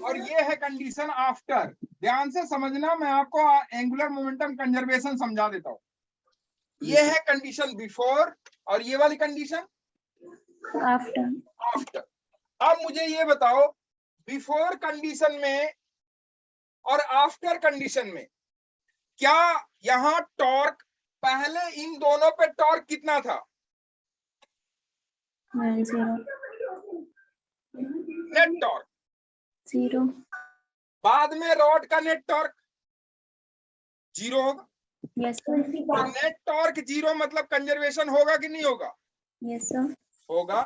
S1: और ये है कंडीशन आफ्टर। ध्यान से समझना, मैं आपको एंगुलर मोमेंटम कंजर्वेशन समझा देता हूं। ये है कंडीशन बिफोर और ये वाली कंडीशन आफ्टर। अब मुझे ये बताओ, बिफोर कंडीशन में और आफ्टर कंडीशन में क्या यहां टॉर्क, पहले इन दोनों पे टॉर्क कितना था?
S3: 0।
S1: Net torque.
S3: 0।
S1: बाद में रॉड का नेट टॉर्क 0 होगा।
S3: Yes sir.
S1: तो नेट टॉर्क 0 मतलब कंजर्वेशन होगा कि नहीं होगा?
S3: Yes sir.
S1: होगा।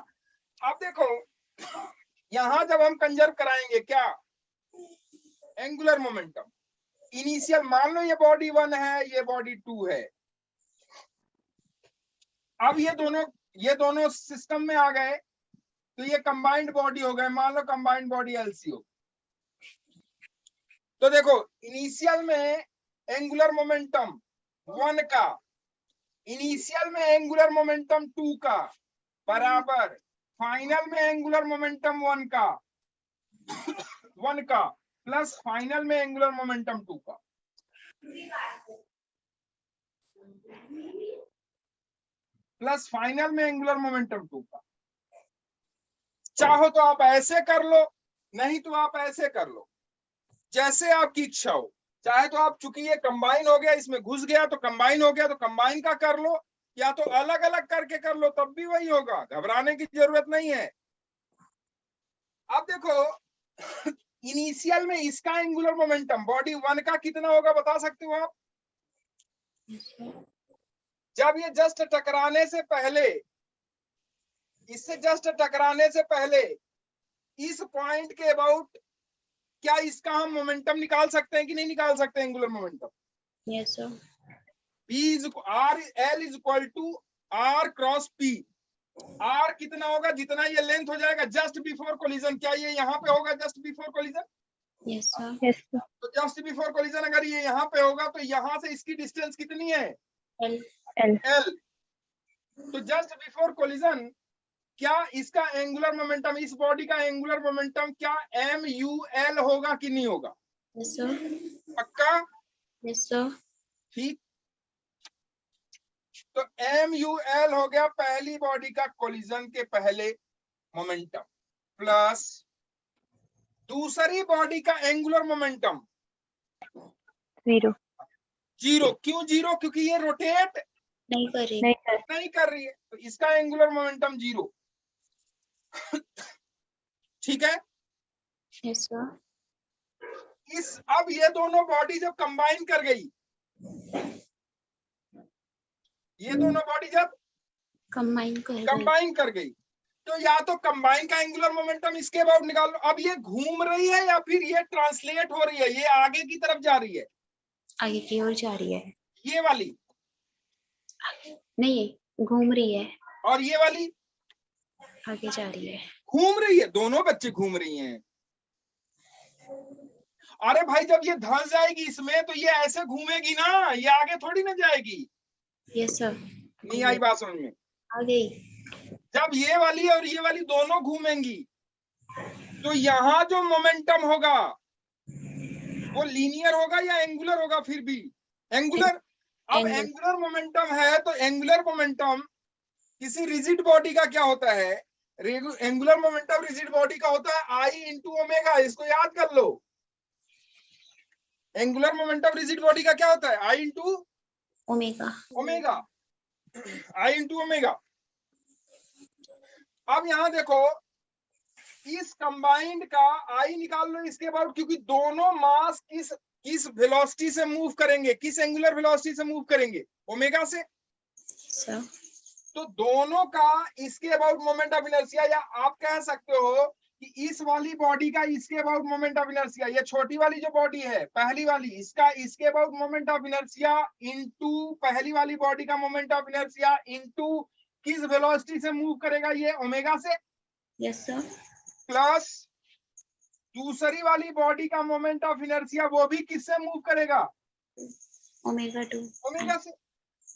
S1: अब देखो यहां जब हम कंजर्व कराएंगे क्या, एंगुलर मोमेंटम इनिशियल, मान लो ये बॉडी 1 है, ये बॉडी 2 है। अब ये दोनों सिस्टम में आ गए तो ये कंबाइंड बॉडी हो गए, मान लो कंबाइंड बॉडी एलसीओ। तो देखो इनिशियल में एंगुलर मोमेंटम 1 का, इनिशियल में एंगुलर मोमेंटम 2 का बराबर फाइनल में एंगुलर मोमेंटम 1 का प्लस फाइनल में एंगुलर मोमेंटम 2 का। प्लस फाइनल में एंगुलर मोमेंटम 2 का। चाहो तो आप ऐसे कर लो, नहीं तो आप ऐसे कर लो, जैसे आपकी इच्छा हो। चाहे तो आप, चूंकि ये कंबाइन हो गया, इसमें घुस गया तो कंबाइन हो गया, तो कंबाइन का कर लो, या तो अलग अलग करके कर लो, तब भी वही होगा, घबराने की जरूरत नहीं है। अब देखो इनिशियल में इसका एंगुलर मोमेंटम बॉडी 1 का कितना होगा, बता सकते हो आप? जब ये जस्ट टकराने से पहले, इससे जस्ट टकराने से पहले इस पॉइंट के अबाउट क्या इसका हम मोमेंटम निकाल सकते हैं कि नहीं निकाल सकते? Angular momentum
S3: yes sir.
S1: P is R, L is equal to R cross P। R कितना होगा? जितना ये लेंथ हो जाएगा जस्ट बिफोर कोलिजन। क्या ये यहाँ पे होगा just before collision?
S3: Yes sir.
S2: Yes, sir.
S1: तो जस्ट बिफोर कोलिजन अगर ये यहाँ पे होगा तो यहाँ से इसकी डिस्टेंस कितनी है?
S3: L।
S2: L.
S1: तो जस्ट बिफोर कोलिजन क्या इसका एंगुलर मोमेंटम, इस बॉडी का एंगुलर मोमेंटम क्या MUL होगा कि नहीं होगा?
S3: Yes sir.
S1: पक्का?
S3: Yes sir.
S1: ठीक। तो MUL हो गया पहली बॉडी का कोलिजन के पहले मोमेंटम, प्लस दूसरी बॉडी का एंगुलर मोमेंटम
S2: 0.
S1: 0। क्यों 0? क्योंकि ये रोटेट
S3: नहीं करें।
S2: नहीं
S1: नहीं कर रही है, तो इसका एंगुलर मोमेंटम 0। ठीक है।
S3: Yes sir.
S1: अब ये दोनों बॉडी जब कंबाइन कर गई, ये दोनों बॉडी जब
S3: कंबाइन कर गई।
S1: कंबाइन कर गई तो या तो कंबाइन का एंगुलर मोमेंटम इसके अबाउट निकाल लो। अब ये घूम रही है या फिर ये ट्रांसलेट हो रही है, ये आगे की तरफ जा रही है,
S3: आगे की ओर जा रही है।
S1: ये वाली,
S3: नहीं, घूम रही है,
S1: और ये वाली
S3: आगे जा रही है।
S1: घूम रही है, दोनों बच्चे घूम रही हैं। अरे भाई जब ये धंस जाएगी इसमें तो ये ऐसे घूमेगी ना, ये आगे थोड़ी ना जाएगी।
S3: Yes sir.
S1: नहीं आई बात समझ में?
S3: आ गई।
S1: जब ये वाली और ये वाली दोनों घूमेंगी तो यहाँ जो मोमेंटम होगा वो लीनियर होगा या एंगुलर होगा? फिर भी एंगुलर। अब
S3: Angular.
S1: एंगुलर मोमेंटम है तो एंगुलर मोमेंटम किसी रिजिड बॉडी का क्या होता है? एंगुलर मोमेंटम रिजिड बॉडी का होता है आई इंटू ओमेगा। इसको याद कर लो। एंगुलर मोमेंटम रिजिड बॉडी का क्या होता है? आई इंटू
S3: ओमेगा।
S1: ओमेगा, आई इंटू ओमेगा। अब यहां देखो, इस कंबाइंड का आई निकाल लो इसके बाद, क्योंकि दोनों मास किस वेलोसिटी से मूव करेंगे, किस एंगुलर वेलोसिटी से मूव करेंगे? ओमेगा से।
S3: सर
S1: तो दोनों का इसके अबाउट मोमेंट ऑफ इनर्शिया, या आप कह सकते हो कि इस वाली बॉडी का इसके अबाउट मोमेंट ऑफ इनर्शिया, ये छोटी वाली जो बॉडी है पहली वाली, इसका इसके about moment of inertia into पहली वाली बॉडी का मोमेंट ऑफ इनर्शिया इनटू किस वेलोसिटी से मूव करेगा? ये ओमेगा से।
S3: Yes sir.
S1: प्लस दूसरी वाली बॉडी का मोमेंट ऑफ इनर्शिया वो भी किससे मूव करेगा?
S3: Omega two.
S1: ओमेगा से।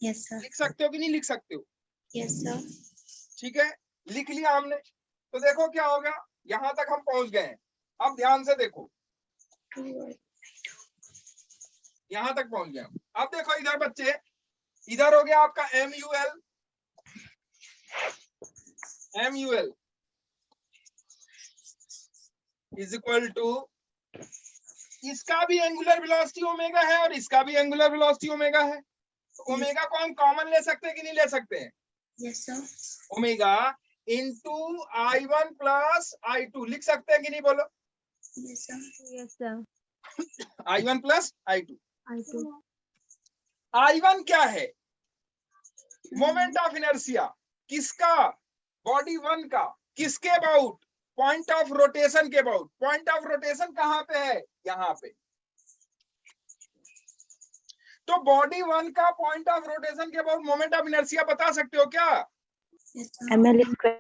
S3: Yes sir.
S1: लिख सकते हो कि नहीं लिख सकते हो?
S3: Yes sir.
S1: ठीक है, लिख लिया हमने। तो देखो क्या होगा, यहां तक हम पहुंच गए हैं। अब ध्यान से देखो, यहां तक पहुंच गए। अब देखो इधर बच्चे, इधर हो गया आपका MUL इज इक्वल टू, इसका भी एंगुलर वेलोसिटी ओमेगा है और इसका भी एंगुलर वेलोसिटी ओमेगा है। तो ओमेगा को हम कॉमन ले सकते हैं कि नहीं ले सकते हैं?
S3: Yes sir.
S1: Omega into I1 plus I2 लिख सकते हैं कि नहीं? बोलो।
S3: Yes sir.
S2: Yes, sir.
S1: I1 plus I2।
S2: I2.
S1: I1 क्या है? मोमेंट ऑफ इनर्शिया किसका? बॉडी 1 का। किसके अबाउट? पॉइंट ऑफ रोटेशन के अबाउट। पॉइंट ऑफ रोटेशन कहां पे है? यहाँ पे। तो बॉडी 1 का पॉइंट ऑफ रोटेशन के अबाउट मोमेंट ऑफ इनर्शिया बता सकते हो क्या?
S2: ML square.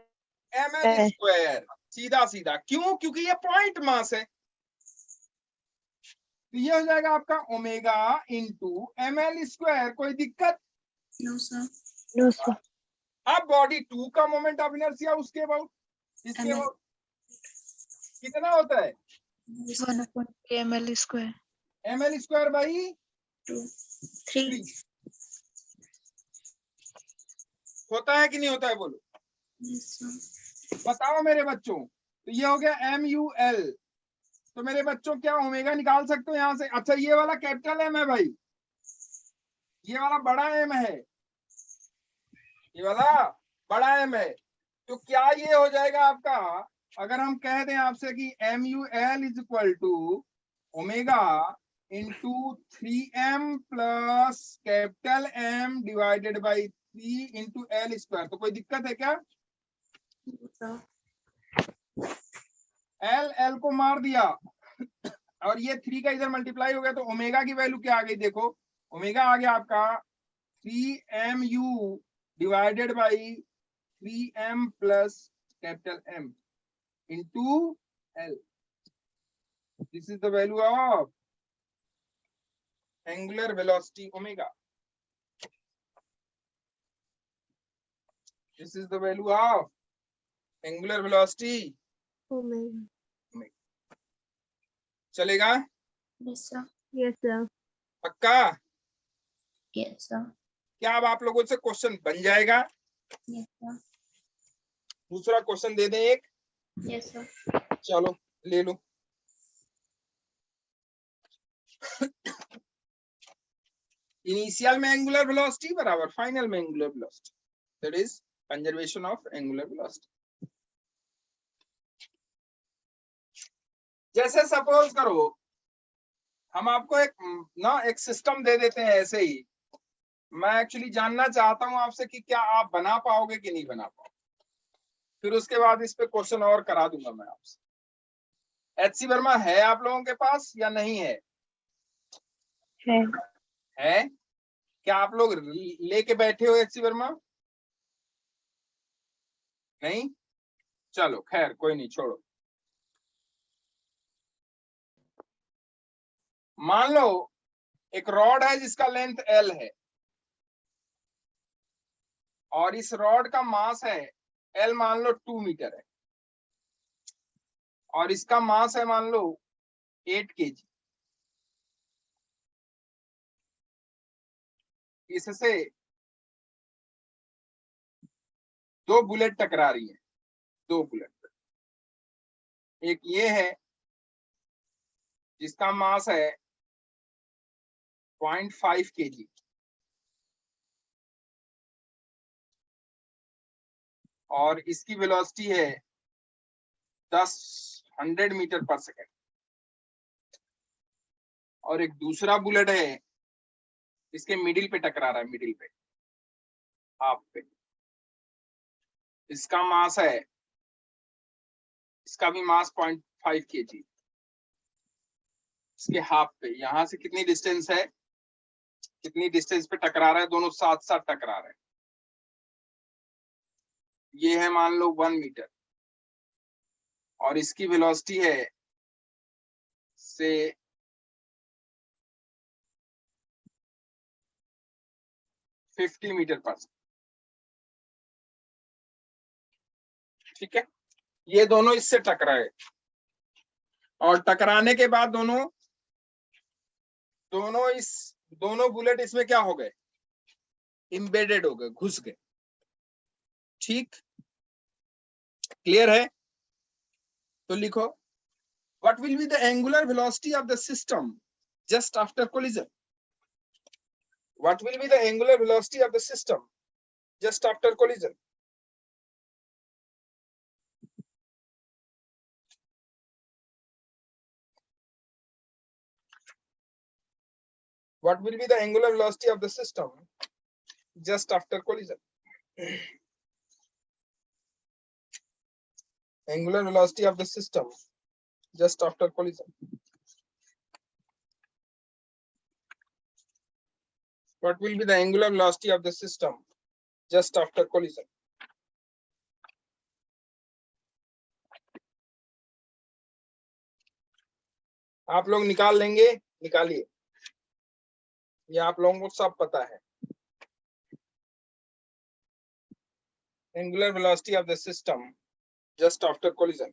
S1: ML square. सीधा सीधा। क्यों? क्योंकि ये पॉइंट मास है। तो ये हो जाएगा आपका ओमेगा इंटू ML स्क्वायर। कोई दिक्कत?
S3: No sir.
S2: No, sir.
S1: अब बॉडी 2 का मोमेंट ऑफ इनर्शिया उसके अबाउट, इसके अबाउट कितना होता है?
S4: 1/ml square.
S1: ML square by
S3: 2 3
S1: होता है कि नहीं होता है? बोलो।
S3: Yes sir.
S1: बताओ मेरे बच्चों। तो ये हो गया MUL। तो मेरे बच्चों क्या ओमेगा निकाल सकते हो यहां से? अच्छा, ये वाला कैपिटल M है भाई, ये वाला बड़ा M है, ये वाला बड़ा M है। तो क्या ये हो जाएगा आपका, अगर हम कह दें आपसे कि MUL is equal to omega into 3M plus capital M divided by 3 into L square, तो कोई दिक्कत है क्या? L को मार दिया और ये 3 का इधर मल्टीप्लाई हो गया, तो ओमेगा की वैल्यू क्या आ गई? देखो, ओमेगा आ गया आपका 3MU divided by 3M plus capital M into L। This is the value of angular velocity omega. This is the value of angular velocity
S2: Omega.
S1: चलेगा?
S3: Yes sir.
S2: Yes, sir.
S1: पक्का?
S3: Yes sir.
S1: क्या अब आप लोगों से question बन जाएगा?
S3: Yes sir.
S1: दूसरा क्वेश्चन दे दें एक?
S3: Yes sir.
S1: चलो ले लो। इनिशियल में एंगुलर वेलोसिटी बराबर फाइनल में angular velocity, that is conservation of angular velocity. जैसे सपोज करो हम आपको एक सिस्टम दे देते हैं ऐसे ही। मैं एक्चुअली जानना चाहता हूं आपसे कि क्या आप बना पाओगे कि नहीं बना पाओगे। फिर उसके बाद इस पे क्वेश्चन और करा दूंगा मैं आपसे। एचसी वर्मा है आप लोगों के पास या नहीं है?
S2: है।
S1: है? क्या आप लोग लेके बैठे हो एचसी वर्मा? नहीं? चलो खैर कोई नहीं, छोड़ो। मान लो एक रॉड है जिसका लेंथ एल है और इस रॉड का मास है एल, मान लो 2 मीटर है, और इसका मास है मान लो 8 kg। इससे दो बुलेट टकरा रही है, दो बुलेट। एक ये है जिसका मास है 0.5 kg, और इसकी वेलोसिटी है 100 मीटर पर सेकेंड। और एक दूसरा बुलेट है इसके मिडिल पे टकरा रहा है, मिडिल पे, हाफ पे। इसका मास है, इसका भी मास 0.5 kg, इसके हाफ पे। यहां से कितनी डिस्टेंस है, कितनी डिस्टेंस पे टकरा रहा है, दोनों साथ साथ टकरा रहे हैं। ये है मान लो 1 मीटर, और इसकी वेलोसिटी है से 50 मीटर पर सेकेंड। ठीक है, ये दोनों इससे टकराए, और टकराने के बाद दोनों बुलेट इसमें क्या हो गए, इम्बेडेड हो गए, घुस गए। ठीक, क्लियर है? तो लिखो, what will be the angular velocity of the system just after collision? What will be the angular velocity of the system just after collision? What will be the angular velocity of the system just after collision? Angular velocity of the system just after collision. What will be the angular velocity of the system just after collision? आप लोग निकाल लेंगे, निकालिए, ये आप लोगों को सब पता है। Angular velocity of the system just after collision.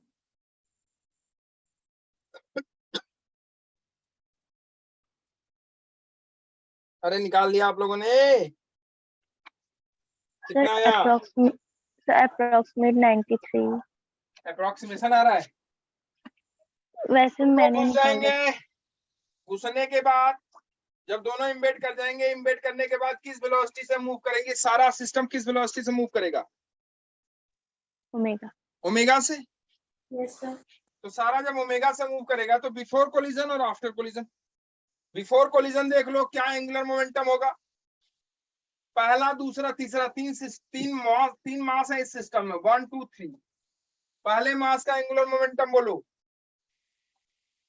S1: अरे निकाल लिया आप लोगों ने? कितना आया?
S2: अप्रोक्सीमेट 93।
S1: अप्रोक्सीमेशन आ रहा है?
S2: वैसे मैंने
S1: घुस
S2: निकाला।
S1: जाएंगे। घुसने के बाद जब दोनों इम्बेड कर जाएंगे, इम्बेड करने के बाद किस वेलोसिटी से मूव करेंगे? सारा सिस्टम किस वेलोसिटी से मूव करेगा?
S2: ओमेगा।
S1: ओमेगा से।
S3: Yes, sir.
S1: तो सारा जब ओमेगा से मूव करेगा तो बिफोर कोलिजन और आफ्टर कोलिजन। बिफोर कोलिजन देख लो क्या एंगुलर मोमेंटम होगा, पहला, दूसरा, तीसरा, तीन मास है इस सिस्टम में, 1 2 3। पहले मास का एंगुलर मोमेंटम बोलो,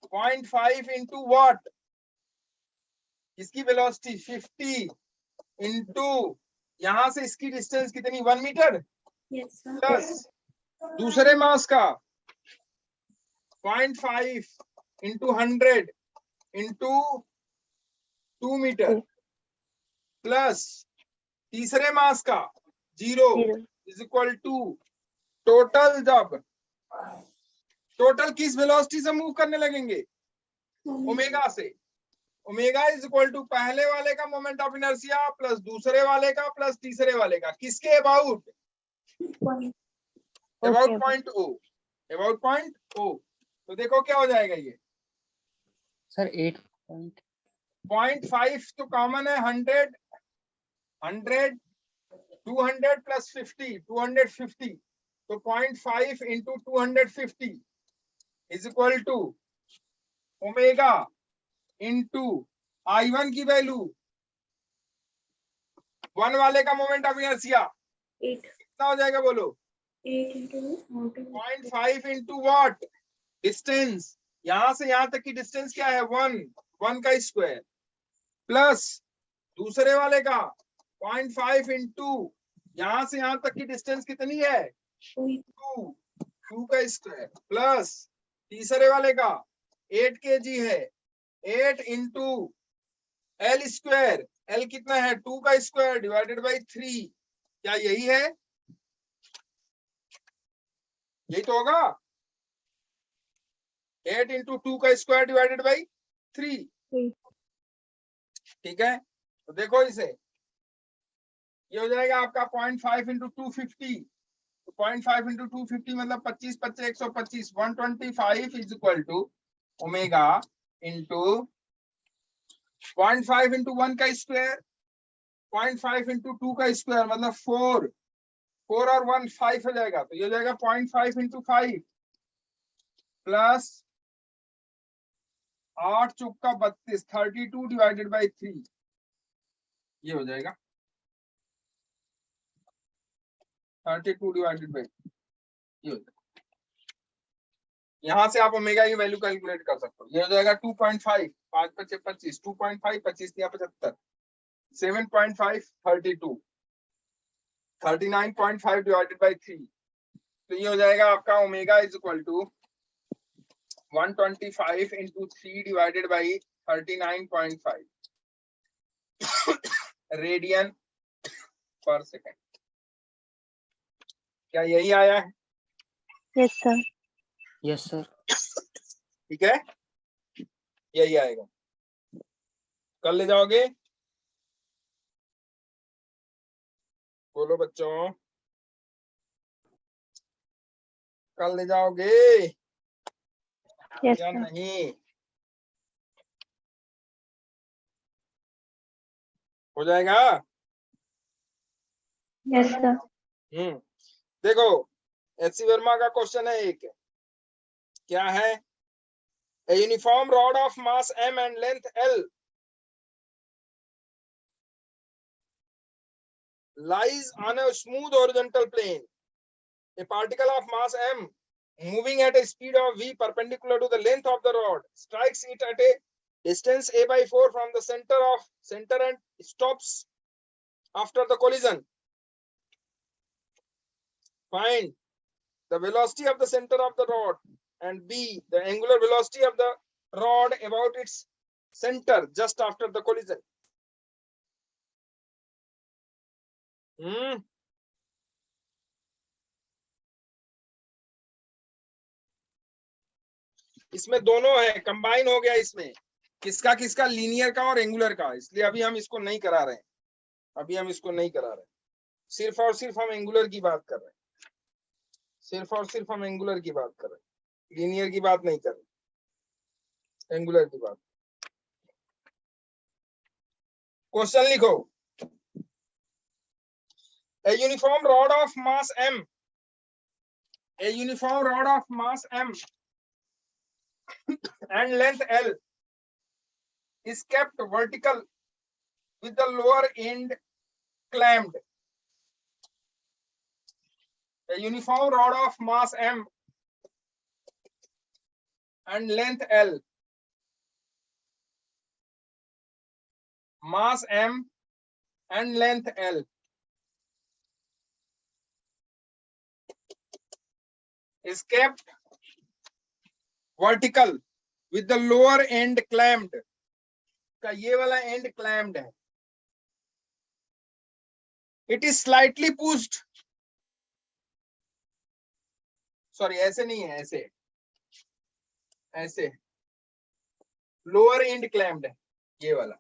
S1: 0.5 इंटू व्हाट, इसकी वेलोसिटी 50 इंटू, यहां से इसकी डिस्टेंस कितनी, 1 मीटर,
S3: Yes, sir.
S1: प्लस दूसरे मास का 0.5 इंटू 100 इंटू 2 मीटर, प्लस तीसरे मास का 0 इज इक्वल टू टोटल। जब टोटल किस वेलोसिटी से मूव करने लगेंगे? ओमेगा से। ओमेगा इज इक्वल टू पहले वाले का मोमेंट ऑफ इनर्शिया प्लस दूसरे वाले का प्लस तीसरे वाले का, किसके about? About point O, about point O. तो देखो क्या हो जाएगा ये
S5: सर
S1: 0.5 तो कॉमन है, 100 200 प्लस 50 250, तो 0.5 into 250 is equal to omega into I1 की वैल्यू, 1 वाले का मोमेंट ऑफ इनर्शिया
S3: 8.
S1: कितना हो जाएगा बोलो?
S3: 8 into
S1: 0.5 into what? डिस्टेंस, यहां से यहां तक की डिस्टेंस क्या है? 1 का स्क्वायर प्लस दूसरे वाले का 0.5 इंटू यहां से यहां तक की डिस्टेंस कितनी है? 2 का स्क्वायर प्लस तीसरे वाले का 8 kg है, 8 इंटू एल स्क्वायर, एल कितना है? 2 का स्क्वायर डिवाइडेड बाई 3। क्या यही है? यही तो होगा। 8 इंटू 2 का स्क्वायर डिवाइडेड बाई 3। ठीक है, तो देखो इसे, ये हो जाएगा आपका 0.5 इंटू 250। तो 0.5 इंटू 250 मतलब 25 25 125। 125 is equal to omega into 0.5 into 1 का स्क्वायर, 0.5 इंटू 2 का स्क्वायर मतलब 4 और 1 5 हो जाएगा। तो ये हो जाएगा 0.5 इंटू 5 प्लस 8 चौका 32, 32 डिवाइडेड बाई 3। ये हो जाएगा 32 डिवाइडेड बाई, ये हो जाएगा। यहां से आप ओमेगा की वैल्यू कैलकुलेट कर सकते हो। ये हो जाएगा 2.5, 5 × 25, 2.5 25 या 75, 7.5 32, 39.5 डिवाइडेड बाई 3। तो ये हो जाएगा आपका omega is equal to 125 into 3 divided by 39.5 radian per second. क्या यही आया है?
S2: Yes, sir.
S5: Yes, sir.
S1: ठीक है, यही आएगा। कर ले जाओगे? बोलो बच्चों, कर ले जाओगे
S2: Yes,
S1: या
S2: sir.
S1: नहीं? हो जाएगा?
S2: Yes, sir.
S1: देखो एच सी वर्मा का क्वेश्चन है एक, क्या है? A uniform rod of mass m and length l lies on a smooth horizontal plane. A particle of mass m moving at a speed of v perpendicular to the length of the rod strikes it at a distance a by 4 from the center and stops after the collision. Find the velocity of the center of the rod and b the angular velocity of the rod about its center just after the collision. इसमें दोनों है, combine हो गया इसमें, किसका किसका? Linear का और एंगुलर का। इसलिए अभी हम इसको नहीं करा रहे हैं, अभी हम इसको नहीं करा रहे हैं। सिर्फ और सिर्फ हम एंगुलर की बात कर रहे हैं, सिर्फ और सिर्फ हम एंगुलर की बात कर रहे हैं, लीनियर की बात नहीं कर रहे, एंगुलर की बात। क्वेश्चन लिखो। A uniform rod of mass m, a uniform rod of mass m and length l is kept vertical with the lower end clamped. A uniform rod of mass m and length l, mass m and length l is kept vertical with the lower end clamped. का ये वाला end clamped है. It is slightly pushed. Sorry, ऐसे नहीं है, ऐसे ऐसे lower end clamped है, ये वाला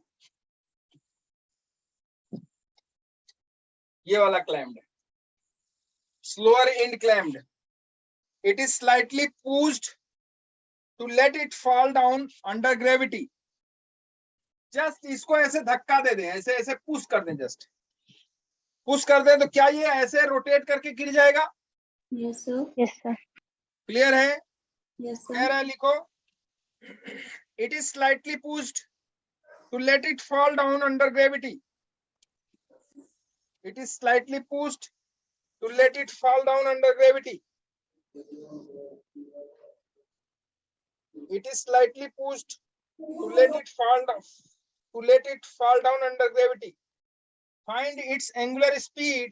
S1: clamped है, lower end clamped. It is slightly pushed to let it fall down under gravity. Just इसको ऐसे धक्का दे दें, ऐसे ऐसे पुश कर दें, जस्ट पुश कर दें, तो क्या ये ऐसे रोटेट करके गिर जाएगा?
S3: Yes, sir.
S2: Yes, sir.
S1: Clear है?
S3: Yes,
S1: कह
S3: sir.
S1: रहा है, लिखो। It is slightly pushed to let it fall down under gravity. It is slightly pushed to let it fall down under gravity. It is slightly pushed to let it fall down. To let it fall down under gravity. Find its angular speed.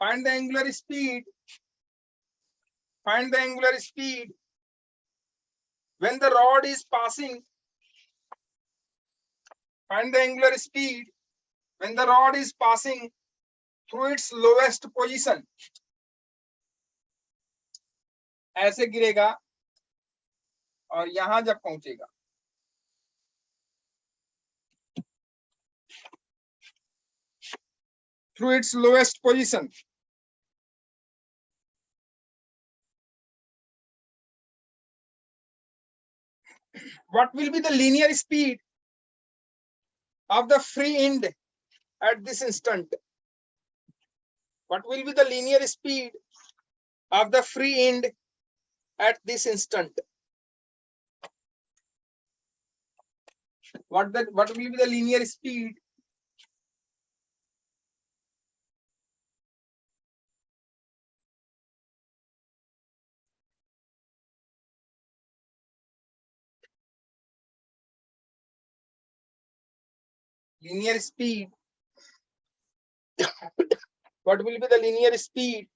S1: Find the angular speed. Find the angular speed when the rod is passing. Find the angular speed when the rod is passing through its lowest position. ऐसे गिरेगा और यहां जब पहुंचेगा through its lowest position. What will be the linear speed of the free end at this instant? What will be the linear speed of the free end at this instant? What will be the linear speed? Linear speed. What will be the linear speed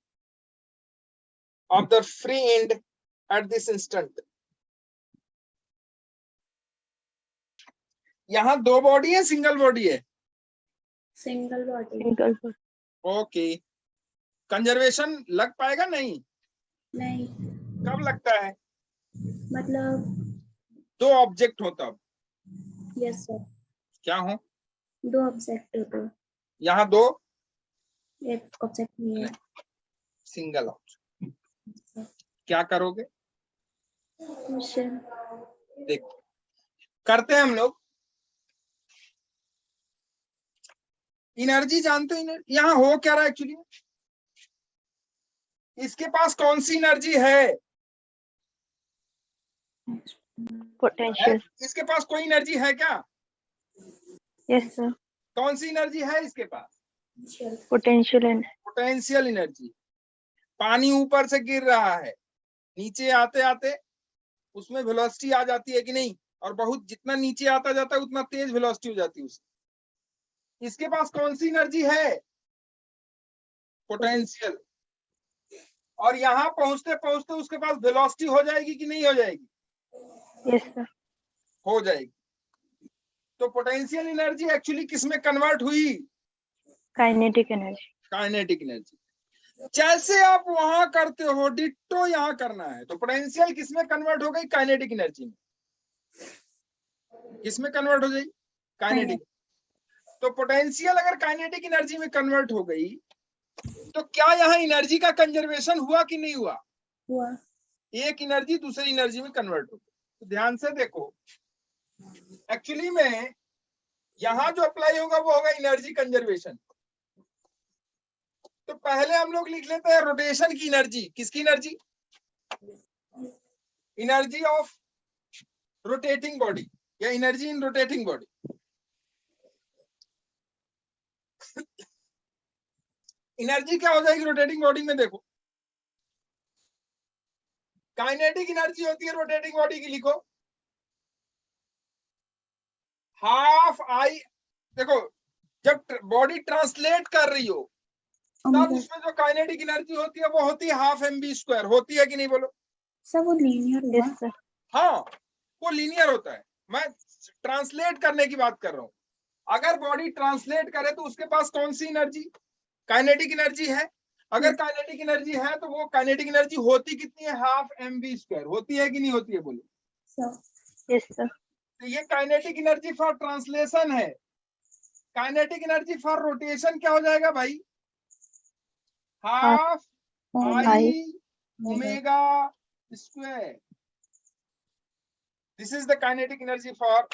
S1: of the free end at this instant? यहाँ दो body है, single body है?
S3: Single body.
S2: Single body.
S1: Okay, conservation लग पाएगा? नहीं।
S3: नहीं,
S1: कब लगता है?
S3: मतलब
S1: दो ऑब्जेक्ट हो तब।
S3: यस सर,
S1: क्या हो?
S3: दो ऑब्जेक्ट हो तो
S1: यहाँ दो,
S3: एक ऑब्जेक्ट नहीं है।
S1: Single object. क्या करोगे?
S3: क्वेश्चन
S1: देखो, करते हैं हम लोग। एनर्जी जानते हो? यहाँ हो क्या रहा है एक्चुअली? इसके पास कौन सी एनर्जी है?
S2: Potential.
S1: इसके पास कोई एनर्जी है क्या?
S2: Yes, sir.
S1: कौन सी एनर्जी है इसके पास?
S2: Potential and
S1: potential energy. पानी ऊपर से गिर रहा है, नीचे आते आते उसमें वेलोसिटी आ जाती है कि नहीं? और बहुत जितना नीचे आता जाता है उतना तेज वेलोसिटी हो जाती है उसकी। इसके पास कौन सी एनर्जी है? पोटेंशियल। और यहाँ पहुंचते पहुंचते उसके पास वेलोसिटी हो जाएगी कि नहीं हो जाएगी?
S2: yes, sir.
S1: हो जाएगी। तो पोटेंशियल एनर्जी एक्चुअली किसमें कन्वर्ट हुई?
S2: Kinetic energy.
S1: Kinetic energy. जैसे आप वहां करते हो डिट्टो यहाँ करना है। तो पोटेंशियल किसमें कन्वर्ट हो गई? काइनेटिक एनर्जी में। किसमें कन्वर्ट हो गई? काइनेटिक। तो पोटेंशियल अगर काइनेटिक एनर्जी में कन्वर्ट हो गई तो क्या यहाँ एनर्जी का कंजर्वेशन हुआ कि नहीं हुआ?
S3: हुआ।
S1: एक एनर्जी दूसरी एनर्जी में कन्वर्ट हो गई। तो ध्यान से देखो, एक्चुअली में यहां जो अप्लाई होगा वो होगा एनर्जी कंजर्वेशन। तो पहले हम लोग लिख लेते हैं रोटेशन की एनर्जी। किसकी energy? Energy of rotating body या energy in rotating body. Energy क्या हो जाएगी रोटेटिंग बॉडी में? देखो, काइनेटिक एनर्जी होती है रोटेटिंग बॉडी की, लिखो हाफ आई। देखो, जब बॉडी ट्रांसलेट कर रही हो तब उसमें जो काइनेटिक एनर्जी होती है वो होती है हाफ mv²। होती है कि नहीं? बोलो।
S3: सब वो लीनियर हुआ।
S2: Yes, sir.
S1: हाँ, वो लीनियर होता है। मैं ट्रांसलेट करने की बात कर रहा हूँ। अगर बॉडी ट्रांसलेट करे तो उसके पास कौन सी एनर्जी? काइनेटिक एनर्जी है। अगर काइनेटिक एनर्जी है तो वो काइनेटिक एनर्जी होती कितनी है? Half mv²। होती है कि नहीं होती है? बोलो।
S2: Yes, sir.
S1: तो ये काइनेटिक एनर्जी फॉर ट्रांसलेशन है। काइनेटिक एनर्जी फॉर रोटेशन क्या हो जाएगा भाई? Half I omega square. This is the kinetic energy for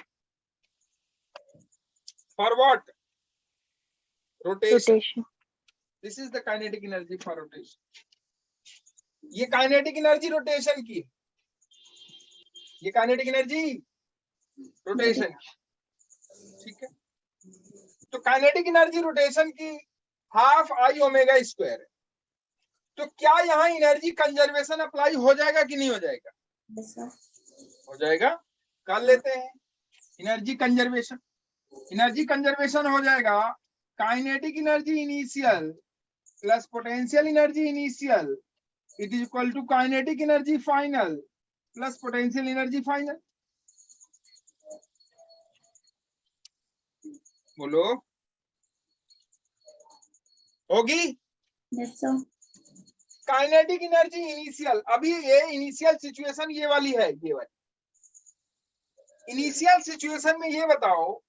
S1: what? Rotation.
S2: Rotation.
S1: This is the kinetic energy for rotation. ये काइनेटिक एनर्जी रोटेशन की, ये kinetic energy rotation. ठीक है, तो काइनेटिक एनर्जी रोटेशन की हाफ आई ओमेगा स्क्वायर है। तो क्या यहाँ एनर्जी कंजर्वेशन अप्लाई हो जाएगा कि नहीं हो जाएगा?
S3: Yes, sir.
S1: हो जाएगा। कर लेते हैं एनर्जी कंजर्वेशन। एनर्जी कंजर्वेशन हो जाएगा kinetic energy initial plus potential energy initial it is equal to kinetic energy final plus potential energy final. बोलो, होगी?
S3: Yes, sir.
S1: Kinetic energy initial, अभी ये इनिशियल सिचुएशन ये वाली है, ये वाली इनिशियल सिचुएशन में ये बताओ,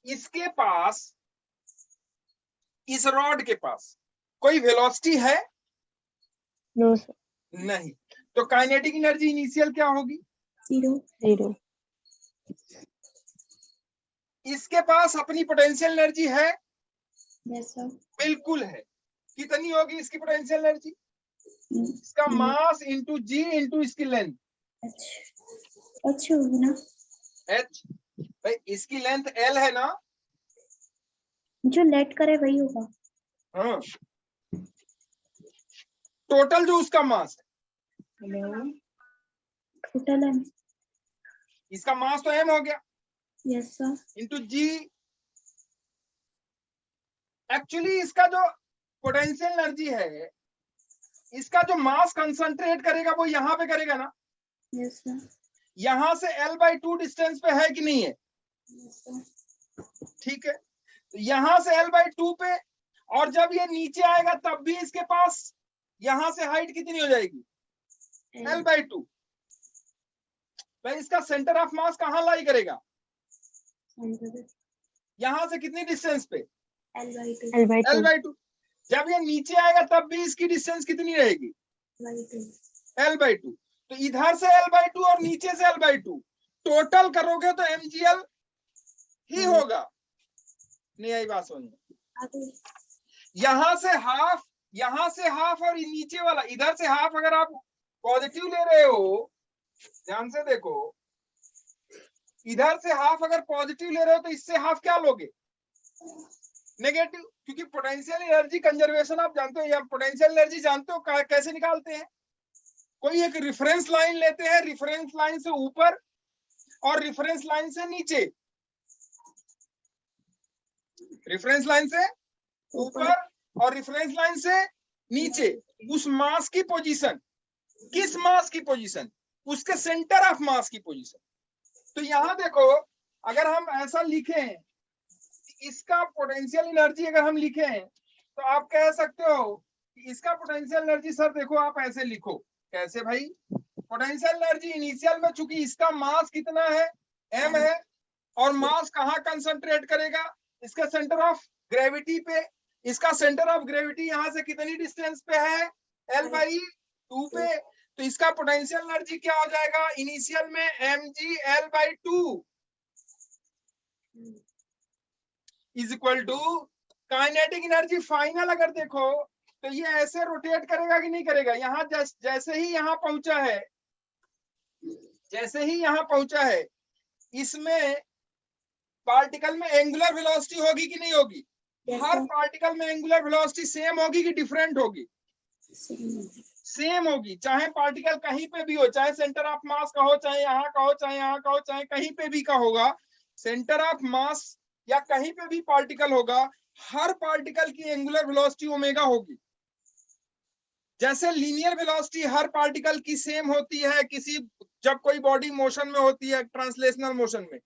S1: इसके पास, इस रॉड के पास कोई वेलोसिटी है?
S2: No, sir.
S1: नहीं। तो काइनेटिक एनर्जी इनिशियल क्या होगी?
S3: 0.
S2: 0.
S1: इसके पास अपनी पोटेंशियल एनर्जी है?
S3: Yes, sir.
S1: बिल्कुल है। कितनी होगी इसकी पोटेंशियल एनर्जी?
S3: Mm.
S1: इसका मास इंटू जी इंटू इसकी लेंथ
S3: अच्छा होगी ना?
S1: h। भाई इसकी लेंथ l है ना?
S3: जो लेट करे वही होगा।
S1: हाँ। टोटल जो उसका मास है,
S3: हेलो, टोटल है।
S1: इसका मास तो m हो गया
S3: यस सर।
S1: इंटू जी। एक्चुअली इसका जो पोटेंशियल एनर्जी है, इसका जो मास कंसंट्रेट करेगा वो यहाँ पे करेगा ना?
S3: Yes sir.
S1: यहाँ से l/2 डिस्टेंस पे है कि नहीं है?
S3: Yes sir.
S1: ठीक है, तो यहाँ से l/2 पे, और जब ये नीचे आएगा तब भी इसके पास यहाँ से हाइट कितनी हो जाएगी? l/2। भाई इसका सेंटर ऑफ मास कहाँ लाई करेगा? यहाँ से कितनी डिस्टेंस पे?
S3: L/2।
S1: l/2। जब ये नीचे आएगा तब भी इसकी डिस्टेंस कितनी रहेगी? l/2। तो इधर से l/2 और नीचे से l/2 टोटल करोगे तो mgl ही होगा। नहीं आई बात समझ में? यहाँ से हाफ और नीचे वाला इधर से हाफ, अगर आप पॉजिटिव ले रहे हो, ध्यान से देखो, इधर से हाफ अगर पॉजिटिव ले रहे हो तो इससे हाफ क्या लोगे? नेगेटिव। क्योंकि पोटेंशियल एनर्जी कंजर्वेशन आप जानते हो, या पोटेंशियल एनर्जी जानते हो कैसे निकालते हैं? कोई एक रिफरेंस लाइन लेते हैं, रिफरेंस लाइन से ऊपर और रिफरेंस लाइन से नीचे। रिफरेंस लाइन से ऊपर और रिफरेंस लाइन से नीचे उस मास की पोजीशन, किस मास की पोजीशन? उसके सेंटर ऑफ मास की पोजीशन। तो यहां देखो, अगर हम ऐसा लिखें, इसका पोटेंशियल एनर्जी अगर हम लिखें तो आप कह सकते हो कि इसका पोटेंशियल एनर्जी, सर देखो आप ऐसे लिखो। कैसे भाई? पोटेंशियल एनर्जी इनिशियल में चूंकि इसका मास कितना है, m है, और मास कहाँ कंसंट्रेट करेगा? इसके सेंटर ऑफ ग्रेविटी पे। इसका सेंटर ऑफ ग्रेविटी यहाँ से कितनी डिस्टेंस पे है? l/2 पे। तो इसका पोटेंशियल एनर्जी क्या हो जाएगा इनिशियल में? mg l/2 is equal to kinetic energy final. अगर देखो तो ये ऐसे रोटेट करेगा कि नहीं करेगा? यहाँ जैसे ही यहाँ पहुंचा है, जैसे ही यहाँ पहुंचा है, इसमें पार्टिकल में एंगुलर वेलोसिटी होगी कि नहीं होगी? हर पार्टिकल में एंगुलर वेलोसिटी सेम होगी कि डिफरेंट होगी? सेम होगी। चाहे पार्टिकल कहीं पे भी हो, चाहे सेंटर ऑफ मास का हो, चाहे यहाँ का हो, चाहे यहाँ का हो, चाहे कहीं पे भी का होगा, सेंटर ऑफ मास या कहीं पे भी पार्टिकल होगा, हर पार्टिकल की एंगुलर वेलोसिटी ओमेगा होगी। जैसे लीनियर वेलोसिटी हर पार्टिकल की सेम होती है किसी, जब कोई बॉडी मोशन में होती है, ट्रांसलेशनल मोशन में,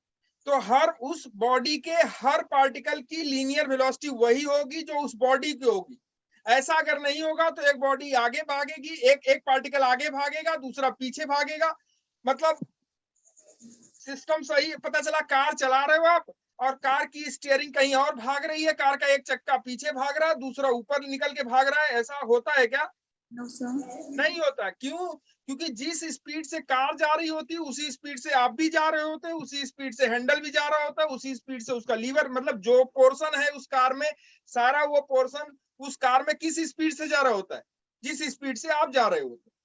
S1: तो हर उस बॉडी के हर पार्टिकल की लीनियर वेलोसिटी वही होगी जो उस बॉडी की होगी। ऐसा अगर नहीं होगा तो एक बॉडी आगे भागेगी, एक पार्टिकल आगे भागेगा, दूसरा पीछे भागेगा। मतलब सिस्टम सही, पता चला कार चला रहे हो आप और कार की स्टीयरिंग कहीं और भाग रही है, कार का एक चक्का पीछे भाग रहा है, दूसरा ऊपर निकल के भाग रहा है। ऐसा होता है क्या? नहीं होता। क्यों? क्योंकि जिस स्पीड से कार जा रही होती है उसी स्पीड से आप भी जा रहे होते हैं, उसी स्पीड से हैंडल भी जा रहा होता है, उसी स्पीड से उसका लीवर, मतलब जो पोर्शन है उस कार में, सारा वो पोर्शन उस कार में किस स्पीड से जा रहा होता है? जिस स्पीड से आप जा रहे होते हैं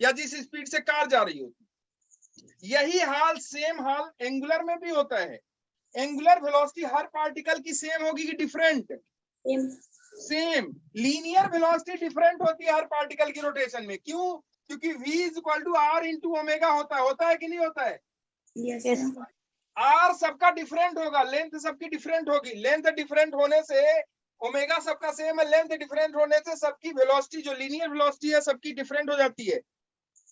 S1: या जिस स्पीड से कार जा रही होती है। यही हाल, सेम हाल एंगुलर में भी होता है। एंगुलर वेलोसिटी हर पार्टिकल की सेम होगी कि different?
S3: Same.
S1: Same. Linear velocity different होती है हर पार्टिकल की रोटेशन में। क्यों? क्योंकि v is equal to r into omega होता है कि नहीं होता है?
S3: Yes
S2: Yes.
S3: सर।
S1: r सबका डिफरेंट होगा, लेंथ सबकी डिफरेंट होगी, लेंथ डिफरेंट होने से ओमेगा सबका सेम है, लेंथ डिफरेंट होने से सबकी वेलोसिटी जो लीनियर वेलोसिटी है सबकी डिफरेंट हो जाती है।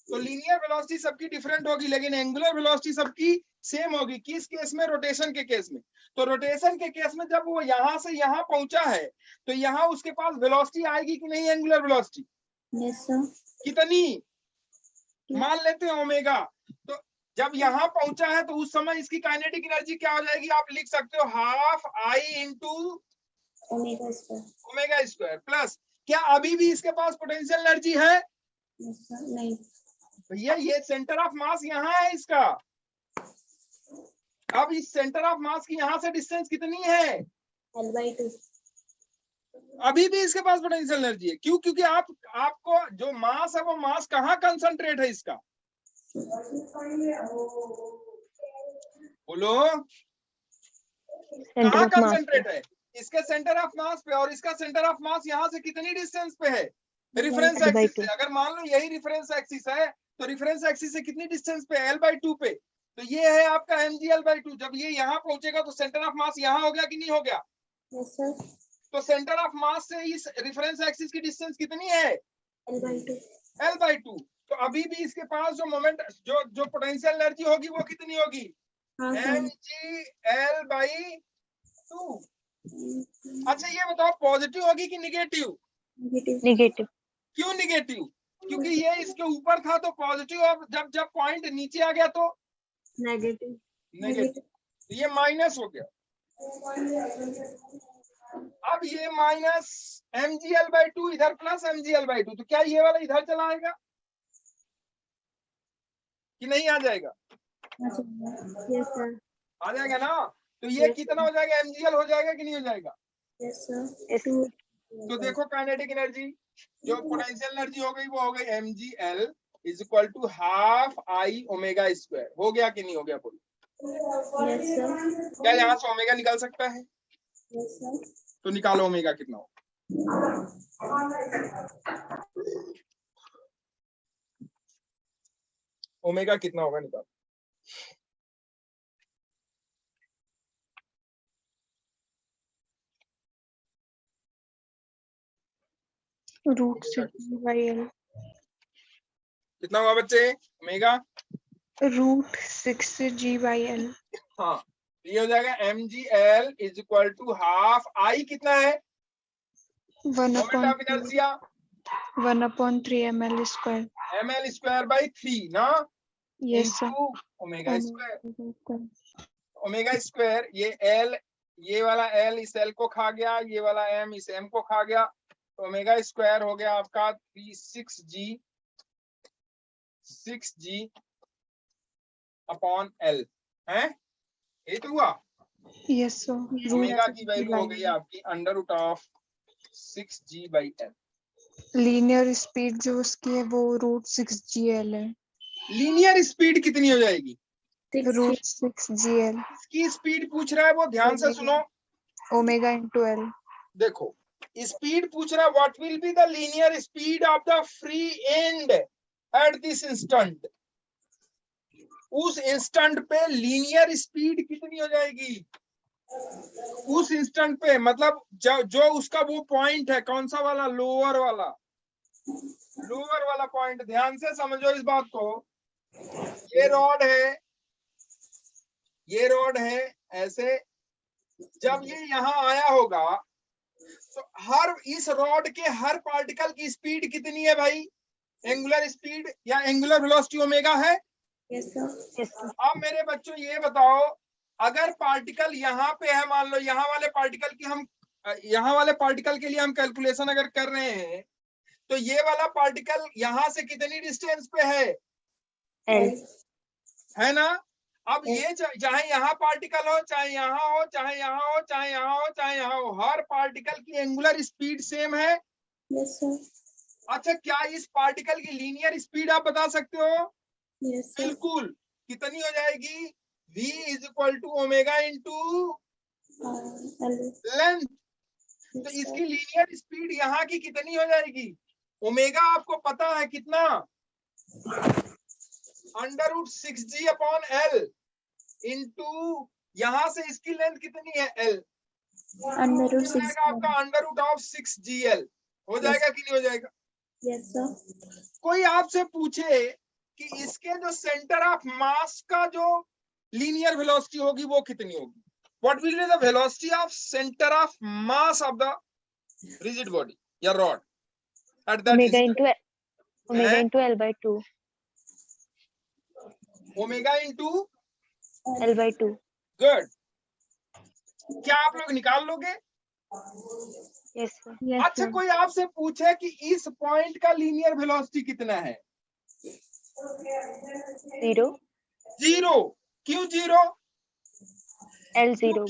S1: तो लीनियर वेलोसिटी सबकी डिफरेंट होगी लेकिन एंगुलर वेलोसिटी सबकी सेम होगी। किस केस में? रोटेशन के केस में। तो रोटेशन के केस में जब वो यहां से यहां पहुंचा है तो यहां उसके पास वेलोसिटी आएगी कि नहीं? Angular velocity
S3: yes sir.
S1: कितनी? मान लेते हैं ओमेगा। तो जब यहां पहुंचा है तो उस समय इसकी काइनेटिक एनर्जी क्या हो जाएगी? आप लिख सकते हो half I into
S3: omega square.
S1: Omega square plus, क्या अभी भी इसके पास पोटेंशियल एनर्जी है?
S3: Yes sir. नहीं।
S1: भैया ये सेंटर ऑफ मास यहाँ है इसका। अब इस सेंटर ऑफ मास की यहाँ से डिस्टेंस कितनी है?
S3: L/2।
S1: अभी भी इसके पास पोटेंशियल एनर्जी है। क्यों? क्योंकि आपको जो मास है वो मास कहाँ कंसंट्रेट है इसका? बोलो
S2: Center
S1: कहाँ
S2: of mass.
S1: कंसंट्रेट है? इसके सेंटर ऑफ मास पे। और इसका सेंटर ऑफ मास यहाँ से कितनी डिस्टेंस पे है? Reference
S2: L/2.
S1: एक्सिस से। अगर मान लो यही रेफरेंस एक्सिस है तो रेफरेंस एक्सिस से कितनी डिस्टेंस पे? L/2 पे। तो ये है आपका mg L/2। जब ये यहाँ पहुंचेगा तो सेंटर ऑफ मास यहाँ हो गया कि नहीं हो गया?
S3: Yes sir.
S1: तो सेंटर ऑफ मास से इस रेफरेंस एक्सिस की डिस्टेंस कितनी है?
S3: L/2।
S1: L/2। तो अभी भी इसके पास जो मोमेंट जो पोटेंशियल एनर्जी होगी वो कितनी होगी?
S3: हाँ सर।
S1: mg L/2। अच्छा ये बताओ पॉजिटिव होगी कि निगेटिव?
S3: नेगेटिव।
S2: Negative.
S1: क्यों निगेटिव? क्योंकि ये इसके ऊपर था तो पॉजिटिव, अब जब पॉइंट नीचे आ गया तो
S3: नेगेटिव।
S1: नेगेटिव। तो ये माइनस हो गया। अब ये माइनस mg L/2 इधर प्लस mg L/2, तो क्या ये वाला इधर चला आएगा कि नहीं आ जाएगा?
S3: Yes sir.
S1: आ जाएगा ना। तो ये
S3: Yes,
S1: कितना हो जाएगा? mgl हो जाएगा कि नहीं हो जाएगा?
S3: Yes sir.
S2: Yes.
S1: तो देखो काइनेटिक एनर्जी जो पोटेंशियल एनर्जी हो गई वो हो गई mgl is equal to half I omega square. हो गया कि नहीं हो गया? बोलो
S3: यस सर।
S1: क्या यहाँ से ओमेगा निकल सकता है?
S3: Yes sir.
S1: तो निकालो ओमेगा कितना हो। ओमेगा कितना होगा निकालो।
S4: √6/L।
S1: कितना होगा बच्चे ओमेगा?
S4: √6g/L।
S1: हाँ ये हो जाएगा mgl is equal to half I कितना है? Moment of inertia
S4: 1/3 ml²।
S1: ml square by 3 ना
S4: yes sir.
S1: Into omega square. Omega square ये l, ये वाला l इस l को खा गया, ये वाला m इस m को खा गया, तो ओमेगा स्क्वायर हो गया आपका 6g अपॉन l है। ये तो हुआ।
S4: Yes sir.
S1: ओमेगा की वैल्यू हो गई आपकी under root of 6g/l।
S4: Linear speed जो उसकी है वो √6gl है।
S1: लीनियर स्पीड कितनी हो जाएगी?
S4: √6gl।
S1: इसकी स्पीड पूछ रहा है वो, ध्यान से सुनो।
S4: Omega into L.
S1: देखो स्पीड पूछ रहा है what will be the linear speed of the free and at this instant. उस इंस्टेंट पे लीनियर स्पीड कितनी हो जाएगी? उस इंस्टेंट पे मतलब जो उसका वो पॉइंट है कौन सा वाला? लोअर वाला पॉइंट। ध्यान से समझो इस बात को। ये रॉड है ऐसे। जब ये यहाँ आया होगा तो इस रॉड के हर पार्टिकल की स्पीड कितनी है भाई? एंगुलर स्पीड या एंगुलर वेलोसिटी ओमेगा है।
S3: Yes sir.
S1: अब मेरे बच्चों ये बताओ अगर पार्टिकल यहाँ पे है, मान लो यहाँ वाले पार्टिकल के लिए हम कैलकुलेशन अगर कर रहे हैं तो ये वाला पार्टिकल यहाँ से कितनी डिस्टेंस पे है?
S2: L.
S1: है ना। अब ये चाहे यहाँ पार्टिकल हो, चाहे यहाँ हो, चाहे यहाँ हो, चाहे यहाँ हो, चाहे यहाँ हो, हर पार्टिकल की एंगुलर स्पीड सेम है।
S3: Yes sir.
S1: अच्छा क्या इस पार्टिकल की लीनियर स्पीड आप बता सकते हो?
S3: Yes sir.
S1: बिल्कुल। कितनी हो जाएगी? V is equal to omega into
S3: L.
S1: Length.
S3: Yes,
S1: तो
S3: sir.
S1: इसकी लीनियर स्पीड यहाँ की कितनी हो जाएगी? ओमेगा आपको पता है कितना? √6g अपॉन एल इंटू यहां से इसकी लेंथ कितनी है? एल।
S3: Under root
S1: हो
S3: 6.
S1: जाएगा आपका √6gl। हो जाएगा कि नहीं हो जाएगा?
S3: Yes, sir.
S1: कोई आपसे पूछे कि इसके जो सेंटर ऑफ मास का जो लीनियर वेलोसिटी होगी वो कितनी होगी? What will be the velocity of centre of mass of the rigid body या रॉड एट दैट
S2: Omega
S1: हैं?
S2: into L by 2.
S1: Omega into
S2: L by 2.
S1: Good. क्या आप लोग निकाल लोगे?
S2: Yes, sir.
S3: Yes,
S1: अच्छा, कोई आपसे पूछे कि इस पॉइंट का लीनियर वेलोसिटी कितना है?
S2: 0.
S1: 0। क्यों 0?
S2: L 0.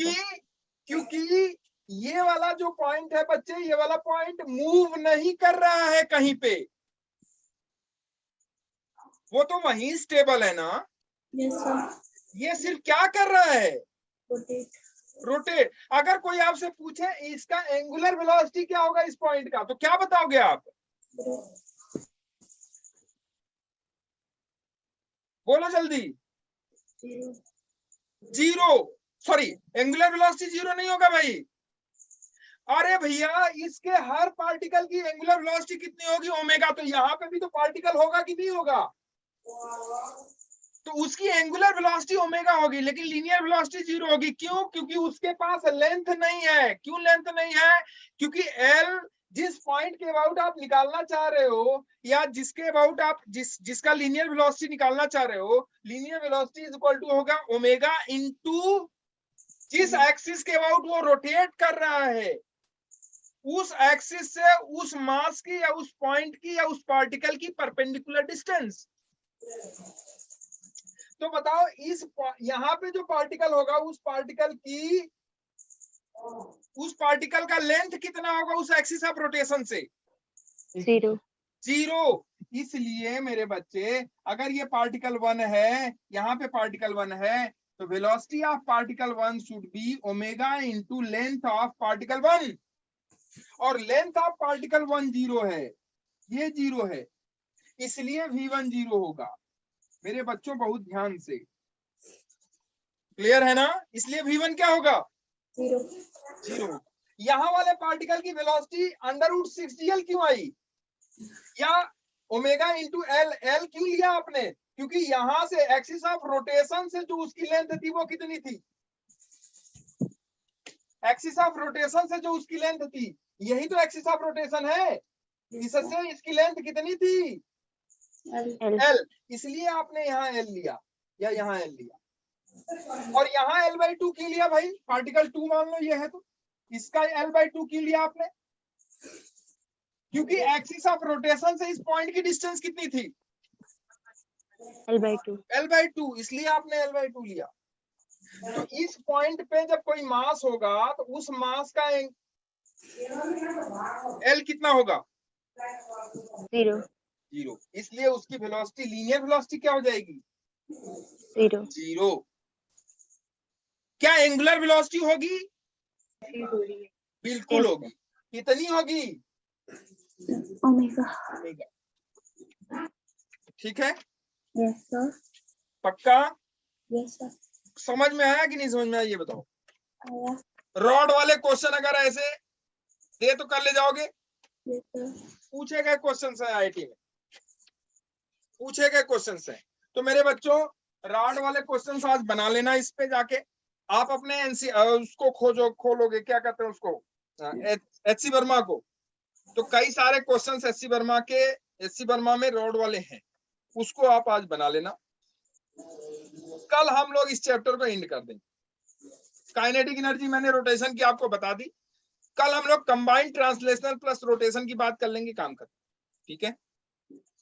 S1: क्योंकि ये वाला जो पॉइंट है बच्चे, ये वाला पॉइंट मूव नहीं कर रहा है कहीं पे, वो तो वहीं स्टेबल है ना।
S3: Yes, sir.
S1: ये सिर्फ क्या कर रहा है?
S3: Rotate.
S1: रोटेट। अगर कोई आपसे पूछे इसका एंगुलर वेलोसिटी क्या होगा इस पॉइंट का, तो क्या बताओगे आप? बोलो जल्दी। 0। सॉरी, एंगुलर वेलोसिटी 0 नहीं होगा भाई। अरे भैया, इसके हर पार्टिकल की एंगुलर वेलोसिटी कितनी होगी? ओमेगा। तो यहाँ पे भी तो पार्टिकल होगा कि नहीं होगा? तो उसकी एंगुलर वेलोसिटी ओमेगा होगी, लेकिन लीनियर वेलोसिटी 0 होगी। क्यों? क्योंकि उसके पास लेंथ नहीं है। क्यों लेंथ नहीं है? क्योंकि एल जिस पॉइंट के अबाउट आप निकालना चाह रहे हो, या जिसके अबाउट आप जिसका लीनियर वेलोसिटी निकालना चाह रहे हो, linear velocity is equal to होगा ओमेगा इंटू जिस एक्सिस के अबाउट वो रोटेट कर रहा है, उस एक्सिस से उस मास की या उस पॉइंट की या उस पार्टिकल की परपेंडिकुलर डिस्टेंस। तो बताओ, इस यहाँ पे जो पार्टिकल होगा उस पार्टिकल का लेंथ कितना होगा उस एक्सिस ऑफ रोटेशन से?
S2: 0.
S1: 0। इसलिए मेरे बच्चे, अगर ये पार्टिकल 1 है, यहाँ पे पार्टिकल 1 है, तो velocity of particle 1 should be omega into length of particle 1। और लेंथ ऑफ पार्टिकल 1 0 है, ये 0 है, इसलिए v1 0 होगा। मेरे बच्चों बहुत ध्यान से, क्लियर है ना? इसलिए v1 क्या होगा? 0। यहाँ वाले पार्टिकल की वेलोसिटी √6gl क्यों आई? या ओमेगा इंटू एल। एल क्यों लिया आपने? क्योंकि यहां से एक्सिस ऑफ रोटेशन से जो उसकी लेंथ थी वो कितनी थी? एक्सिस ऑफ रोटेशन से जो उसकी लेंथ थी, यही तो एक्सिस ऑफ रोटेशन है। इससे इसकी लेंथ कितनी थी?
S2: L.
S1: एल। इसलिए आपने यहाँ एल लिया या यहाँ एल लिया, और यहाँ L/2 क्यों लिया भाई? पार्टिकल 2 मान लो ये है, तो इसका L/2 क्यों लिया आपने? क्योंकि एक्सिस ऑफ रोटेशन से इस पॉइंट की डिस्टेंस कितनी थी?
S2: L by 2.
S1: L/2, इसलिए आपने L/2 लिया। तो इस पॉइंट पे जब कोई मास होगा तो उस मास का L कितना होगा?
S2: 0.
S1: 0। इसलिए उसकी वेलोसिटी, लीनियर वेलोसिटी क्या हो जाएगी?
S2: 0.
S1: 0। क्या एंगुलर वेलोसिटी होगी? बिल्कुल
S2: Yes,
S1: होगी। कितनी होगी?
S3: Omega.
S1: ओमेगा। ठीक है,
S3: Yes, sir.
S1: पक्का?
S3: Yes, sir.
S1: समझ में आया कि नहीं समझ में आया, ये बताओ।
S3: आया.
S1: रॉड वाले क्वेश्चन अगर ऐसे दे तो कर ले जाओगे?
S3: Yes, sir.
S1: पूछे गए क्वेश्चन है, आईआईटी में पूछे गए क्वेश्चन है। तो मेरे बच्चों, रॉड वाले क्वेश्चन आज बना लेना। इस पे जाके आप अपने उसको खोलोगे, क्या कहते हैं उसको, एचसी वर्मा को। तो कई सारे क्वेश्चन एचसी वर्मा में रॉड वाले हैं, उसको आप आज बना लेना। कल हम लोग इस चैप्टर को एंड कर देंगे। काइनेटिक एनर्जी मैंने रोटेशन की आपको बता दी। कल हम लोग कंबाइंड ट्रांसलेशनल प्लस रोटेशन की बात कर लेंगे, काम कर। ठीक है,